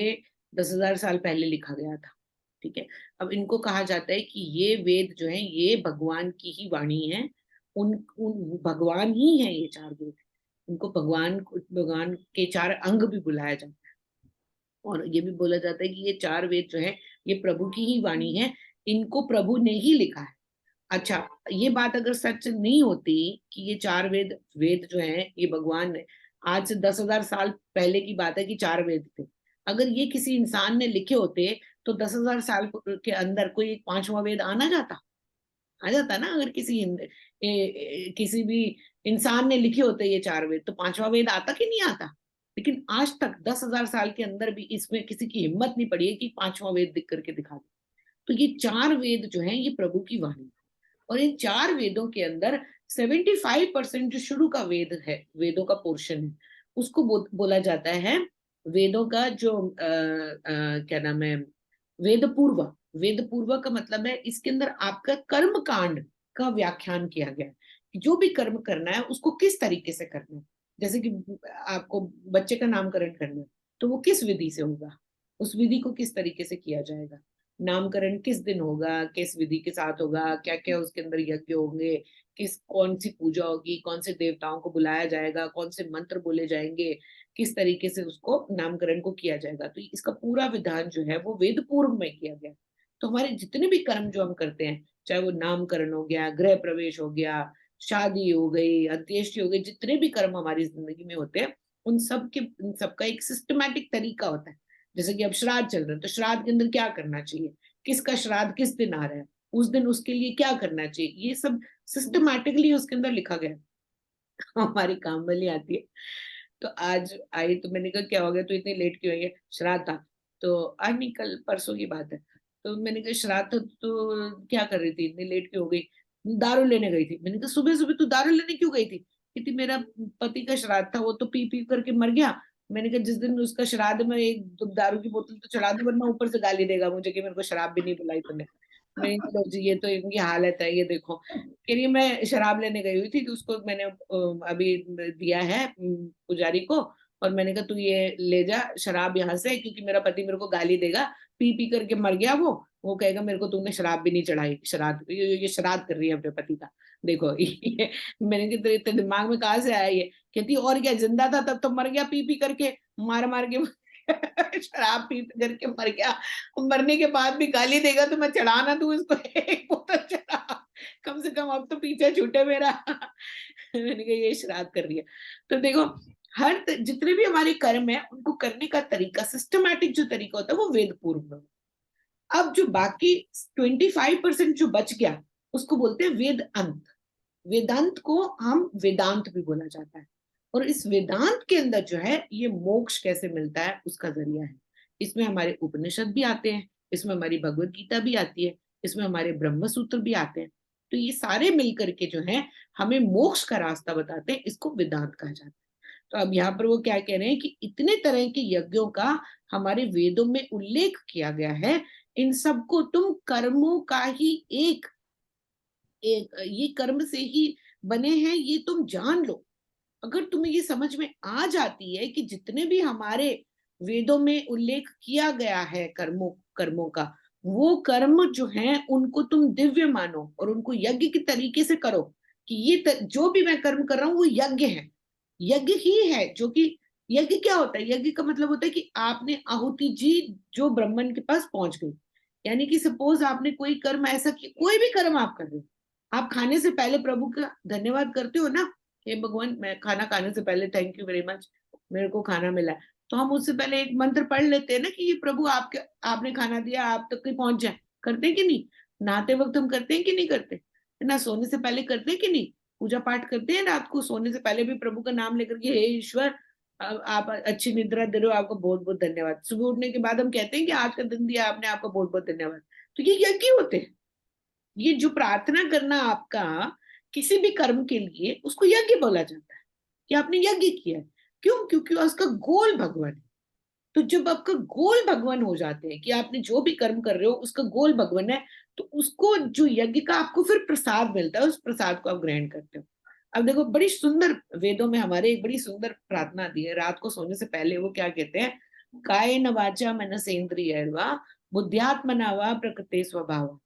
10,000 साल पहले लिखा गया था। ठीक है, अब इनको कहा जाता है कि ये वेद जो है ये भगवान की ही वाणी है। उन भगवान ही है ये 4 वेद। इनको भगवान के 4 अंग भी बुलाया जाता है। और ये भी बोला जाता है कि ये 4 वेद जो है ये प्रभु की ही वाणी है, इनको प्रभु ने ही लिखा है। अच्छा, ये बात अगर सच नहीं होती कि ये 4 वेद वेद जो है ये भगवान ने, आज से 10,000 साल पहले की बात है कि 4 वेद थे, अगर ये किसी इंसान ने लिखे होते तो 10,000 साल के अंदर कोई एक 5वां वेद आ जाता ना। अगर किसी भी इंसान ने लिखे होते ये 4 वेद, तो 5वां वेद आता कि नहीं आता? लेकिन आज तक 10,000 साल के अंदर भी इसमें किसी की हिम्मत नहीं पड़ी है कि 5वां वेद लिख करके दिखा दे। तो ये 4 वेद जो है ये प्रभु की वाणी है। और इन 4 वेदों के अंदर 75% जो शुरू का वेद है, वेदों का पोर्शन है, उसको बोला जाता है वेदों का जो क्या नाम है, वेद पूर्व। वेद पूर्व का मतलब है इसके अंदर आपका कर्म कांड का व्याख्यान किया गया है कि जो भी कर्म करना है उसको किस तरीके से करना है। जैसे कि आपको बच्चे का नामकरण करना है तो वो किस विधि से होगा, उस विधि को किस तरीके से किया जाएगा, नामकरण किस दिन होगा, किस विधि के साथ होगा, क्या क्या उसके अंदर यज्ञ होंगे, कौन सी पूजा होगी, कौन से देवताओं को बुलाया जाएगा, कौन से मंत्र बोले जाएंगे, किस तरीके से उसको नामकरण को किया जाएगा। तो इसका पूरा विधान जो है वो वेद पूर्व में किया गया। तो हमारे जितने भी कर्म जो हम करते हैं, चाहे वो नामकरण हो गया, गृह प्रवेश हो गया, शादी हो गई, अंत्येष्टि हो गई, जितने भी कर्म हमारी जिंदगी में होते हैं उन सबका एक सिस्टमैटिक तरीका होता है। जैसे कि अब श्राद्ध चल रहा है, तो श्राद्ध के अंदर क्या करना चाहिए, किसका श्राद्ध किस दिन आ रहा है, उस दिन उसके लिए क्या करना चाहिए, ये सब सिस्टमैटिकली उसके अंदर लिखा गया है। हमारी काम वाली आती है, तो आज आई तो मैंने कहा क्या हो गया, तो इतनी लेट क्यों आई है? श्राद्ध था। तो आज नहीं, कल परसों की बात है। तो मैंने कहा श्राद्ध था तो क्या कर रही थी, इतनी लेट क्यों हो गई? दारू लेने गई थी। मैंने कहा सुबह सुबह तू दारू लेने क्यों गई थी? कहती मेरा पति का श्राद्ध था, वो तो पी पी करके मर गया। मैंने कहा जिस दिन उसका श्राद्ध में एक दारू की बोतल तो चढ़ा दे, वरना ऊपर से गाली देगा मुझे कि मेरे को शराब भी नहीं पिलाई तूने। मैं लो जी, ये तो इनकी हालत है, ये देखो। कह रही है मैं शराब लेने गई हुई थी तो उसको मैंने अभी दिया है पुजारी को, और मैंने कहा तू ये ले जा शराब यहाँ से, क्योंकि मेरा पति मेरे को गाली देगा, पी पी करके मर गया वो कहेगा मेरे को तुमने शराब भी नहीं चढ़ाई। श्राद्ध, ये श्राद्ध कर रही है अपने पति का। देखो ये मैंने कहा तेरे इतने दिमाग में कहाँ से आया ये? कहती और क्या, जिंदा था तब तो मर गया पी पी करके, मार मार के शराब पी पी करके मर गया, मरने के बाद भी गाली देगा तो मैं चढ़ाना तू इसको एक बोतल चढ़ा, कम से कम अब तो पीछे छूटे मेरा। मैंने कहा ये श्राद्ध कर रही है। तो देखो जितने भी हमारे कर्म है उनको करने का तरीका, सिस्टमैटिक जो तरीका होता है वो वेद पूर्व में। अब जो बाकी 25% जो बच गया उसको बोलते हैं वेद अंत। वेदांत को हम वेदांत भी बोला जाता है। और इस वेदांत के अंदर जो है ये मोक्ष कैसे मिलता है उसका जरिया है। इसमें हमारे उपनिषद भी आते हैं, इसमें हमारी भगवत गीता भी आती है, इसमें हमारे ब्रह्म सूत्र भी आते हैं। तो ये सारे मिलकर के जो है हमें मोक्ष का रास्ता बताते हैं, इसको वेदांत कहा जाता है। तो अब यहाँ पर वो क्या कह रहे हैं कि इतने तरह के यज्ञों का हमारे वेदों में उल्लेख किया गया है, इन सबको तुम कर्मों का ही एक ये कर्म से ही बने हैं, ये तुम जान लो। अगर तुम्हें ये समझ में आ जाती है कि जितने भी हमारे वेदों में उल्लेख किया गया है कर्मों कर्मों का, वो कर्म जो है उनको तुम दिव्य मानो और उनको यज्ञ के तरीके से करो, कि जो भी मैं कर्म कर रहा हूँ वो यज्ञ है, यज्ञ ही है। जो कि यज्ञ क्या होता है? यज्ञ का मतलब होता है कि आपने आहुति जी जो ब्राह्मण के पास पहुंच गई। यानी कि सपोज आपने कोई कर्म ऐसा किया, कोई भी कर्म आप कर रहे हो, आप खाने से पहले प्रभु का धन्यवाद करते हो ना, हे भगवान मैं खाना खाने से पहले थैंक यू वेरी मच, मेरे को खाना मिला है। तो हम उससे पहले एक मंत्र पढ़ लेते हैं ना कि ये प्रभु आपके, आपने खाना दिया, आप तक ही पहुंच जाए। करते हैं कि नहीं? नहाते वक्त हम करते हैं कि नहीं करते? है ना? सोने से पहले करते हैं कि नहीं? पूजा पाठ करते हैं रात को सोने से पहले भी प्रभु का नाम लेकर के, हे ईश्वर आप अच्छी निद्रा दे रहे हो, आपका बहुत बहुत धन्यवाद। सुबह उठने के बाद हम कहते हैं कि आज का दिन दिया आपने, आपका बहुत बहुत धन्यवाद। तो ये यज्ञ होते हैं। ये जो प्रार्थना करना आपका किसी भी कर्म के लिए, उसको यज्ञ बोला जाता है कि आपने यज्ञ किया है। क्यों? क्योंकि उसका गोल भगवान है। तो जब आपका गोल भगवान हो जाते हैं कि आपने जो भी कर्म कर रहे हो उसका गोल भगवान है, तो उसको जो यज्ञ का आपको फिर प्रसाद मिलता है, उस प्रसाद को आप ग्रहण करते हो। अब देखो बड़ी सुंदर वेदों में हमारे एक बड़ी सुंदर प्रार्थना दी है रात को सोने से पहले। वो क्या कहते हैं? कायेन वाचा मनसेन्द्रियैर्वा बुद्ध्यात्मना वा प्रकृते स्वभाव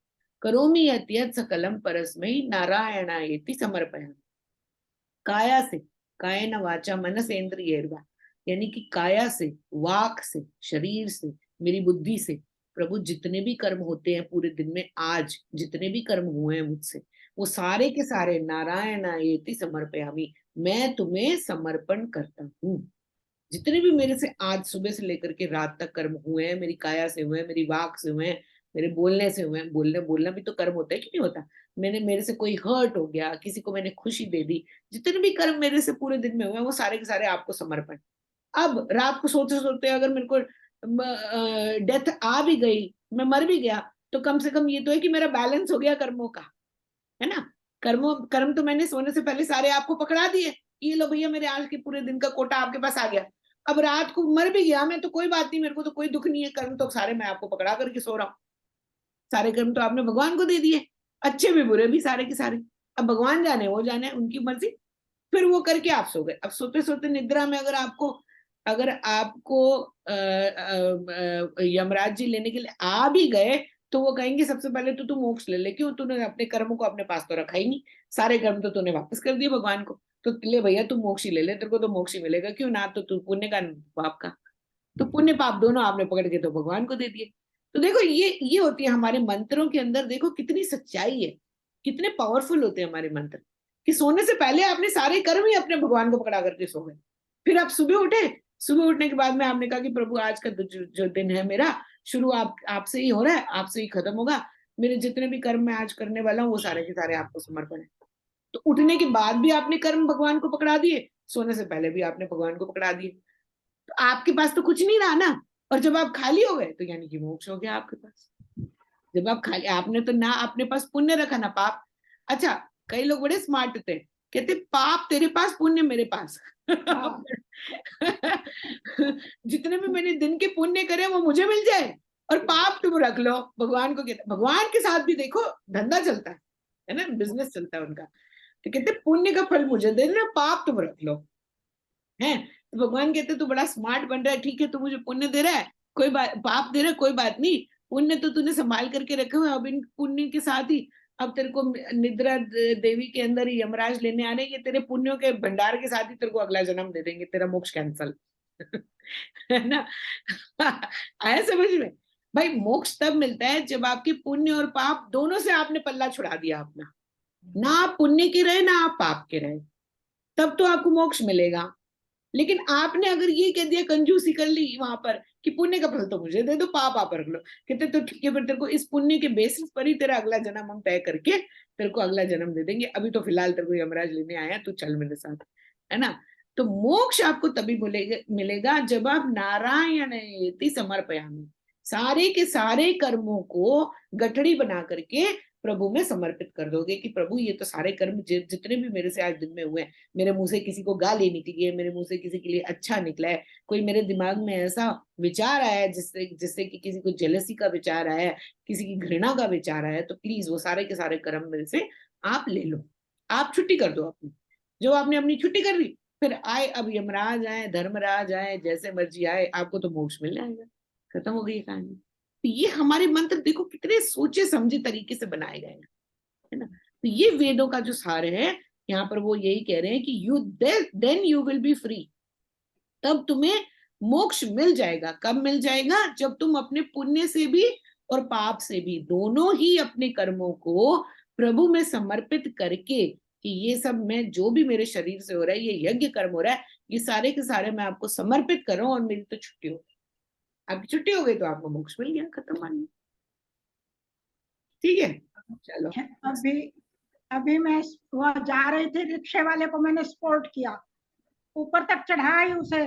करोमि यत् सकलम परस्मै नारायणायेति समर्पयामि। काया से, कायेन वाचा मनसेन्द्रियैर्वा, यानी कि काया से, वाक से, शरीर से, मेरी बुद्धि से, प्रभु जितने भी कर्म होते हैं पूरे दिन में, आज जितने भी कर्म हुए हैं मुझसे, वो सारे के सारे नारायणायेति समर्पयामि, मैं तुम्हें समर्पण करता हूँ। जितने भी मेरे से आज सुबह से लेकर के रात तक कर्म हुए हैं, मेरी काया से हुए हैं, मेरी वाक से हुए हैं, मेरे बोलने से हुए हैं, बोलने बोलना भी तो कर्म होता है कि नहीं होता? मैंने, मेरे से कोई हर्ट हो गया, किसी को मैंने खुशी दे दी, जितने भी कर्म मेरे से पूरे दिन में हुए हैं वो सारे के सारे आपको समर्पण। अब रात को सोते सोते अगर मेरे को डेथ आ भी गई, मैं मर भी गया, तो कम से कम ये तो है कि मेरा बैलेंस हो गया कर्मों का, है ना? कर्मों कर्म तो मैंने सोने से पहले सारे आपको पकड़ा दिए, ये लो भैया मेरे आज के पूरे दिन का कोटा आपके पास आ गया। अब रात को मर भी गया मैं तो कोई बात नहीं, मेरे को तो कोई दुख नहीं है, कर्म तो सारे मैं आपको पकड़ा करके सो रहा हूँ। सारे कर्म तो आपने भगवान को दे दिए, अच्छे भी बुरे भी सारे के सारे। अब भगवान जाने, वो जाने, उनकी मर्जी। फिर वो करके आप सो गए। अब सोते सोते निद्रा में अगर आपको यमराज जी लेने के लिए आ भी गए, तो वो कहेंगे सबसे पहले तो तू मोक्ष ले ले। क्यों? तूने अपने कर्मों को अपने पास तो रखा ही नहीं, सारे कर्म तो तूने वापस कर दिए भगवान को। तो ले भैया तू मोक्ष ही ले ले, तेरे को तो मोक्ष ही मिलेगा। क्यों? ना तो तू पुण्य का पाप का, तो पुण्य पाप दोनों आपने पकड़ के तो भगवान को दे दिए। तो देखो ये होती है हमारे मंत्रों के अंदर, देखो कितनी सच्चाई है, कितने पावरफुल होते हैं हमारे मंत्र, कि सोने से पहले आपने सारे कर्म ही अपने भगवान को पकड़ा करके सो गए। फिर आप सुबह उठे, सुबह उठने के बाद में आपने कहा कि प्रभु आज का जो दिन है मेरा, शुरू आपसे ही हो रहा है, आपसे ही खत्म होगा। मेरे जितने भी कर्म मैं आज करने वाला हूँ वो सारे के सारे आपको समर्पण है। तो उठने के बाद भी आपने कर्म भगवान को पकड़ा दिए, सोने से पहले भी आपने भगवान को पकड़ा दिए। तो आपके पास तो कुछ नहीं रहा ना। और जब आप खाली हो गए तो यानी कि मोक्ष हो गया आपके पास। जब आप खाली, आपने तो ना अपने पास पुण्य रखा ना पाप। अच्छा, कई लोग बड़े स्मार्ट थे, कहते पाप तेरे पास, पुण्य मेरे पास। हाँ। जितने भी मैंने दिन के पुण्य करे वो मुझे मिल जाए, और पाप तुम रख लो। भगवान को कहते, भगवान के साथ भी देखो धंधा चलता है ना, बिजनेस चलता है उनका। तो कहते पुण्य का फल मुझे दे देना, पाप तुम रख लो। है, तो भगवान कहते तू बड़ा स्मार्ट बन रहा है, ठीक है तू मुझे पुण्य दे रहा है, कोई बात, पाप दे रहा है कोई बात नहीं, पुण्य तो तूने संभाल करके रखे हुए, अब इन पुण्य के साथ ही अब तेरे को निद्रा देवी के अंदर ही यमराज लेने आ रहे हैं, तेरे पुण्यों के भंडार के साथ ही तेरे को अगला जन्म दे देंगे, तेरा मोक्ष कैंसल। है ना? आया समझ में? भाई मोक्ष तब मिलता है जब आपके पुण्य और पाप दोनों से आपने पल्ला छुड़ा दिया अपना, ना आप पुण्य के रहे ना आप पाप के रहे, तब तो आपको मोक्ष मिलेगा। लेकिन आपने अगर ये कह दिया, कंजूसी कर ली वहां पर कि पुण्य का फल तो मुझे दे दो, पाप आप रख लो, कहते तो ठीक है फिर तेरे को इस पुण्य के बेसिस पर ही तेरा अगला जन्म हम तय करके तेरे को अगला जन्म दे देंगे, अभी तो फिलहाल तेरे को यमराज लेने आया, तू चल मेरे साथ। है ना? तो मोक्ष आपको तभी मिलेगा जब आप नारायण समर्पयामि, सारे के सारे कर्मों को गठड़ी बना करके प्रभु में समर्पित कर दोगे कि प्रभु ये तो सारे कर्म जितने भी मेरे से आज दिन में हुए हैं, मेरे मुंह से किसी को गाली निकली है, मेरे मुंह से किसी के लिए अच्छा निकला है, कोई मेरे दिमाग में ऐसा विचार आया है जिससे जिससे कि किसी को जेलसी का विचार आया है, किसी की घृणा का विचार आया है, तो प्लीज वो सारे के सारे कर्म मेरे से आप ले लो, आप छुट्टी कर दो अपनी। जो आपने अपनी छुट्टी कर ली, फिर आए, अब यमराज आए, धर्मराज आए, जैसे मर्जी आए, आपको तो मोक्ष मिल जाएगा, खत्म हो गई कहानी। तो ये हमारे मंत्र देखो कितने सोचे समझे तरीके से बनाए गए हैं, है ना। तो ये वेदों का जो सार है, यहाँ पर वो यही कह रहे हैं कि you then you will be free, तब तुम्हें मोक्ष मिल जाएगा। कब मिल जाएगा? जब तुम अपने पुण्य से भी और पाप से भी, दोनों ही अपने कर्मों को प्रभु में समर्पित करके, कि ये सब मैं जो भी मेरे शरीर से हो रहा है, ये यज्ञ कर्म हो रहा है, ये सारे के सारे मैं आपको समर्पित कर रहा हूं और मेरी तो छुट्टी हो, आपकी छुट्टी हो गई तो आपको मोक्ष मिल गया, खत्म मानिए। ठीक है, चलो। अभी अभी मैं वह जा रही थी, रिक्शे वाले को मैंने सपोर्ट किया, ऊपर तक चढ़ाई उसे,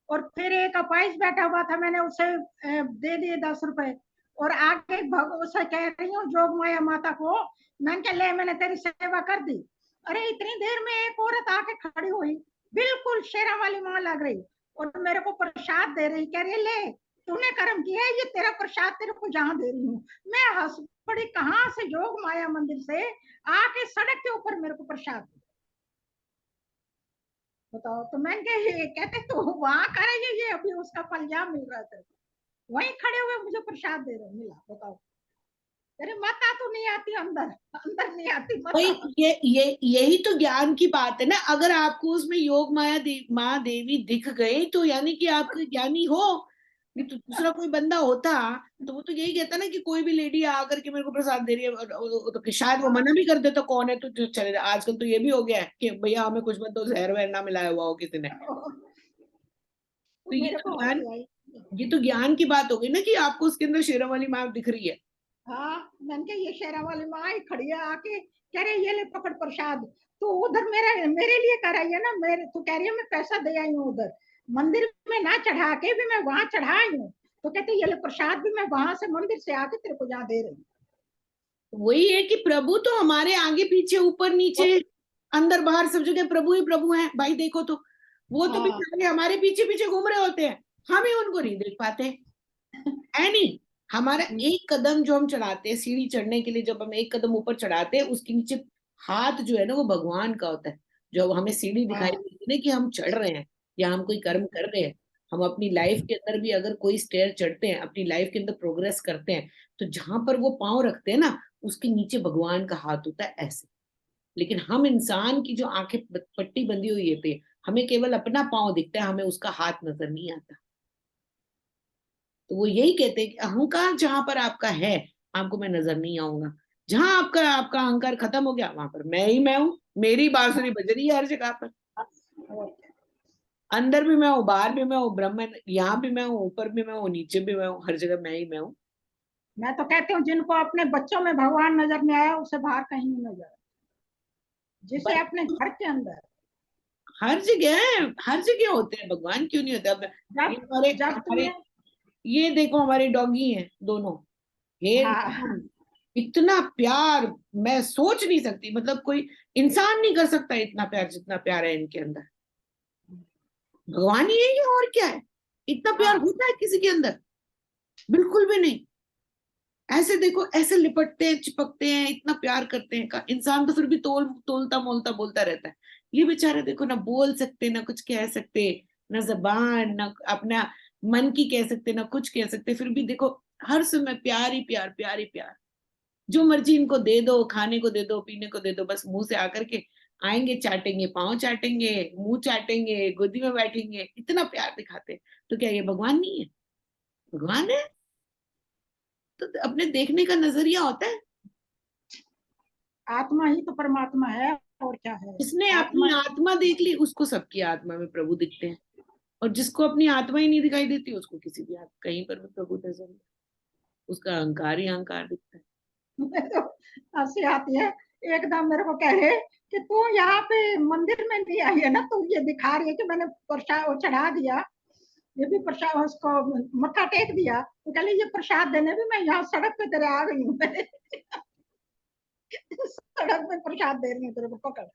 और फिर एक अपाइस बैठा हुआ था, मैंने उसे दे दिए 10 रुपए, और आगे उसे कह रही हूँ जोग माया माता को, मैंने कहा ले मैंने तेरी सेवा कर दी। अरे इतनी देर में एक औरत आके खड़ी हुई, बिल्कुल शेरा वाली माँ लग रही, और मेरे को प्रसाद दे रही, कह रही ले तूने कर्म किया है, ये तेरा प्रसाद तेरे को जहाँ दे रही हूँ। मैं हंस पड़ी, कहाँ से जोग माया मंदिर से आके सड़क के ऊपर मेरे को प्रसाद, बताओ। तो मैंने कहा कहते तो वहां करेंगे, ये अभी उसका फल यहाँ मिल रहा था, वहीं खड़े हुए मुझे प्रसाद दे रहे मिला, बताओ। अरे माता तो नहीं आती अंदर, अंदर नहीं आती भाई माता। यही तो ज्ञान की बात है ना। अगर आपको उसमें योग माया माँ देवी दिख गई तो यानी कि आप ज्ञानी हो। नहीं तो दूसरा कोई बंदा होता तो वो तो यही कहता ना कि कोई भी लेडी आकर के मेरे को प्रसाद दे रही है, तो कि शायद वो मना भी कर देता, कौन है तो चले जा। आजकल तो ये भी हो गया है कि भैया हमें कुछ मत दो, जहर वहर ना मिलाया हुआ हो किसी ने। तो मेरे को हंसी आई। ये तो ज्ञान की बात हो गई ना कि आपको उसके अंदर शेरों वाली माँ दिख रही है। हाँ, मैंने कहा ये शेरा वाली माँ ही खड़ी है आके, कह रही ये ले पकड़ प्रसाद, तो उधर मेरे लिए कर रही है ना, मेरे तो कह रही है मैं पैसा दे आई हूँ उधर, मंदिर में ना चढ़ा के भी मैं वहां चढ़ा आई हूँ, तो कहते ये ले प्रसाद भी मैं वहां से मंदिर से आके तेरे को यहाँ दे रही हूँ। वही है कि प्रभु तो हमारे आगे पीछे ऊपर नीचे अंदर बाहर सब जगह प्रभु ही प्रभु हैं भाई। देखो तो वो तो हाँ, बेचारे हमारे पीछे पीछे घूम रहे होते हैं, हम ही उनको नहीं देख पाते, है नहीं। हमारा एक कदम जो हम चढ़ाते हैं सीढ़ी चढ़ने के लिए, जब हम एक कदम ऊपर चढ़ाते हैं, उसके नीचे हाथ जो है ना वो भगवान का होता है। जो हमें सीढ़ी दिखाई हाँ, देती है ना कि हम चढ़ रहे हैं या हम कोई कर्म कर रहे हैं, हम अपनी लाइफ के अंदर भी अगर कोई स्टेयर चढ़ते हैं, अपनी लाइफ के अंदर प्रोग्रेस करते हैं, तो जहां पर वो पाँव रखते हैं ना, उसके नीचे भगवान का हाथ होता है ऐसे। लेकिन हम इंसान की जो आंखें पट्टी बंधी हुई है पे, हमें केवल अपना पाँव दिखता है, हमें उसका हाथ नजर नहीं आता। तो वो यही कहते हैं कि अहंकार जहां पर आपका है, आपको मैं नजर नहीं आऊंगा। जहां आपका आपका अहंकार खत्म हो गया, वहां पर मैं ही मैं हूँ, मेरी बांसुरी बज रही है हर जगह पर। अंदर भी मैं हूँ, बाहर भी मैं हूँ, ब्रह्म यहाँ भी मैं हूँ, ऊपर भी मैं हूँ, नीचे भी मैं हूँ, हर जगह मैं ही मैं हूँ। मैं तो कहती हूँ जिनको अपने बच्चों में भगवान नजर नहीं आया, उसे बाहर कहीं नहीं नजर आया, जिसे बस अपने घर के अंदर। हर जगह है, हर जगह होते हैं भगवान, क्यों नहीं होते? अब ये जब हमारे जब हमारे तुमने, ये देखो हमारे डॉगी हैं दोनों, ये हाँ, इतना प्यार मैं सोच नहीं सकती, मतलब कोई इंसान नहीं कर सकता इतना प्यार जितना प्यार है इनके अंदर। भगवान ही है ये, और क्या है? इतना प्यार हाँ, होता है किसी के अंदर? बिल्कुल भी नहीं। ऐसे देखो, ऐसे लिपटते हैं, चिपकते हैं, इतना प्यार करते हैं का इंसान तो फिर भी तोलता मोलता बोलता रहता है। ये बेचारे देखो, ना बोल सकते, ना कुछ कह सकते, ना जबान, ना अपना मन की कह सकते, ना कुछ कह सकते, फिर भी देखो हर समय प्यार ही प्यार, प्यार ही प्यार। जो मर्जी इनको दे दो, खाने को दे दो, पीने को दे दो, बस मुंह से आकर के आएंगे, चाटेंगे, पाँव चाटेंगे, मुंह चाटेंगे, गोदी में बैठेंगे, इतना प्यार दिखाते हैं। तो क्या ये भगवान नहीं है? भगवान है। तो अपने देखने का नजरिया होता है। आत्मा ही तो परमात्मा है, और क्या है। जिसने अपनी आत्मा, आत्मा देख ली उसको सबकी आत्मा में प्रभु दिखते हैं, और जिसको अपनी आत्मा ही नहीं दिखाई देती उसको किसी भी कहीं पर भी प्रभु नजर नहीं, उसका अहंकार ही अहंकार दिखता है। तो हंसी आती है। एकदम मेरे को कह रहे कि तू यहाँ पे मंदिर में नहीं आई है ना, तू ये दिखा रही है कि मैंने प्रसाद वो चढ़ा दिया, ये भी प्रसाद उसको मत्था टेक दिया, तो कह ये प्रसाद देने भी मैं यहाँ सड़क पे तेरे आ गई हूँ। सड़क पे प्रसाद दे रही हूँ तेरे को, पकड़।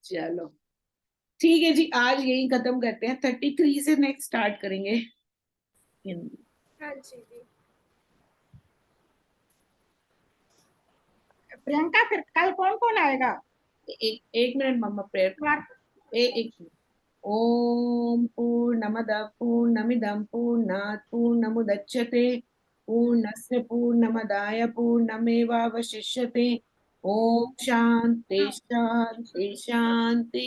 चलो ठीक है जी, आज यही खत्म करते हैं, 33 से नेक्स्ट स्टार्ट करेंगे हिंदी। हाँ जी जी। प्रियंका फिर कल कौन कौन आएगा? एक एक मिनट मम्मा, प्रेयर बार एक ओम पूर्णमद पूर्णमिदं पूर्णात् पूर्णमुदच्यते पूर्णस्य पूर्णमदाय पूर्णमेवावशिष्यते। ओम शांति शांति शांति।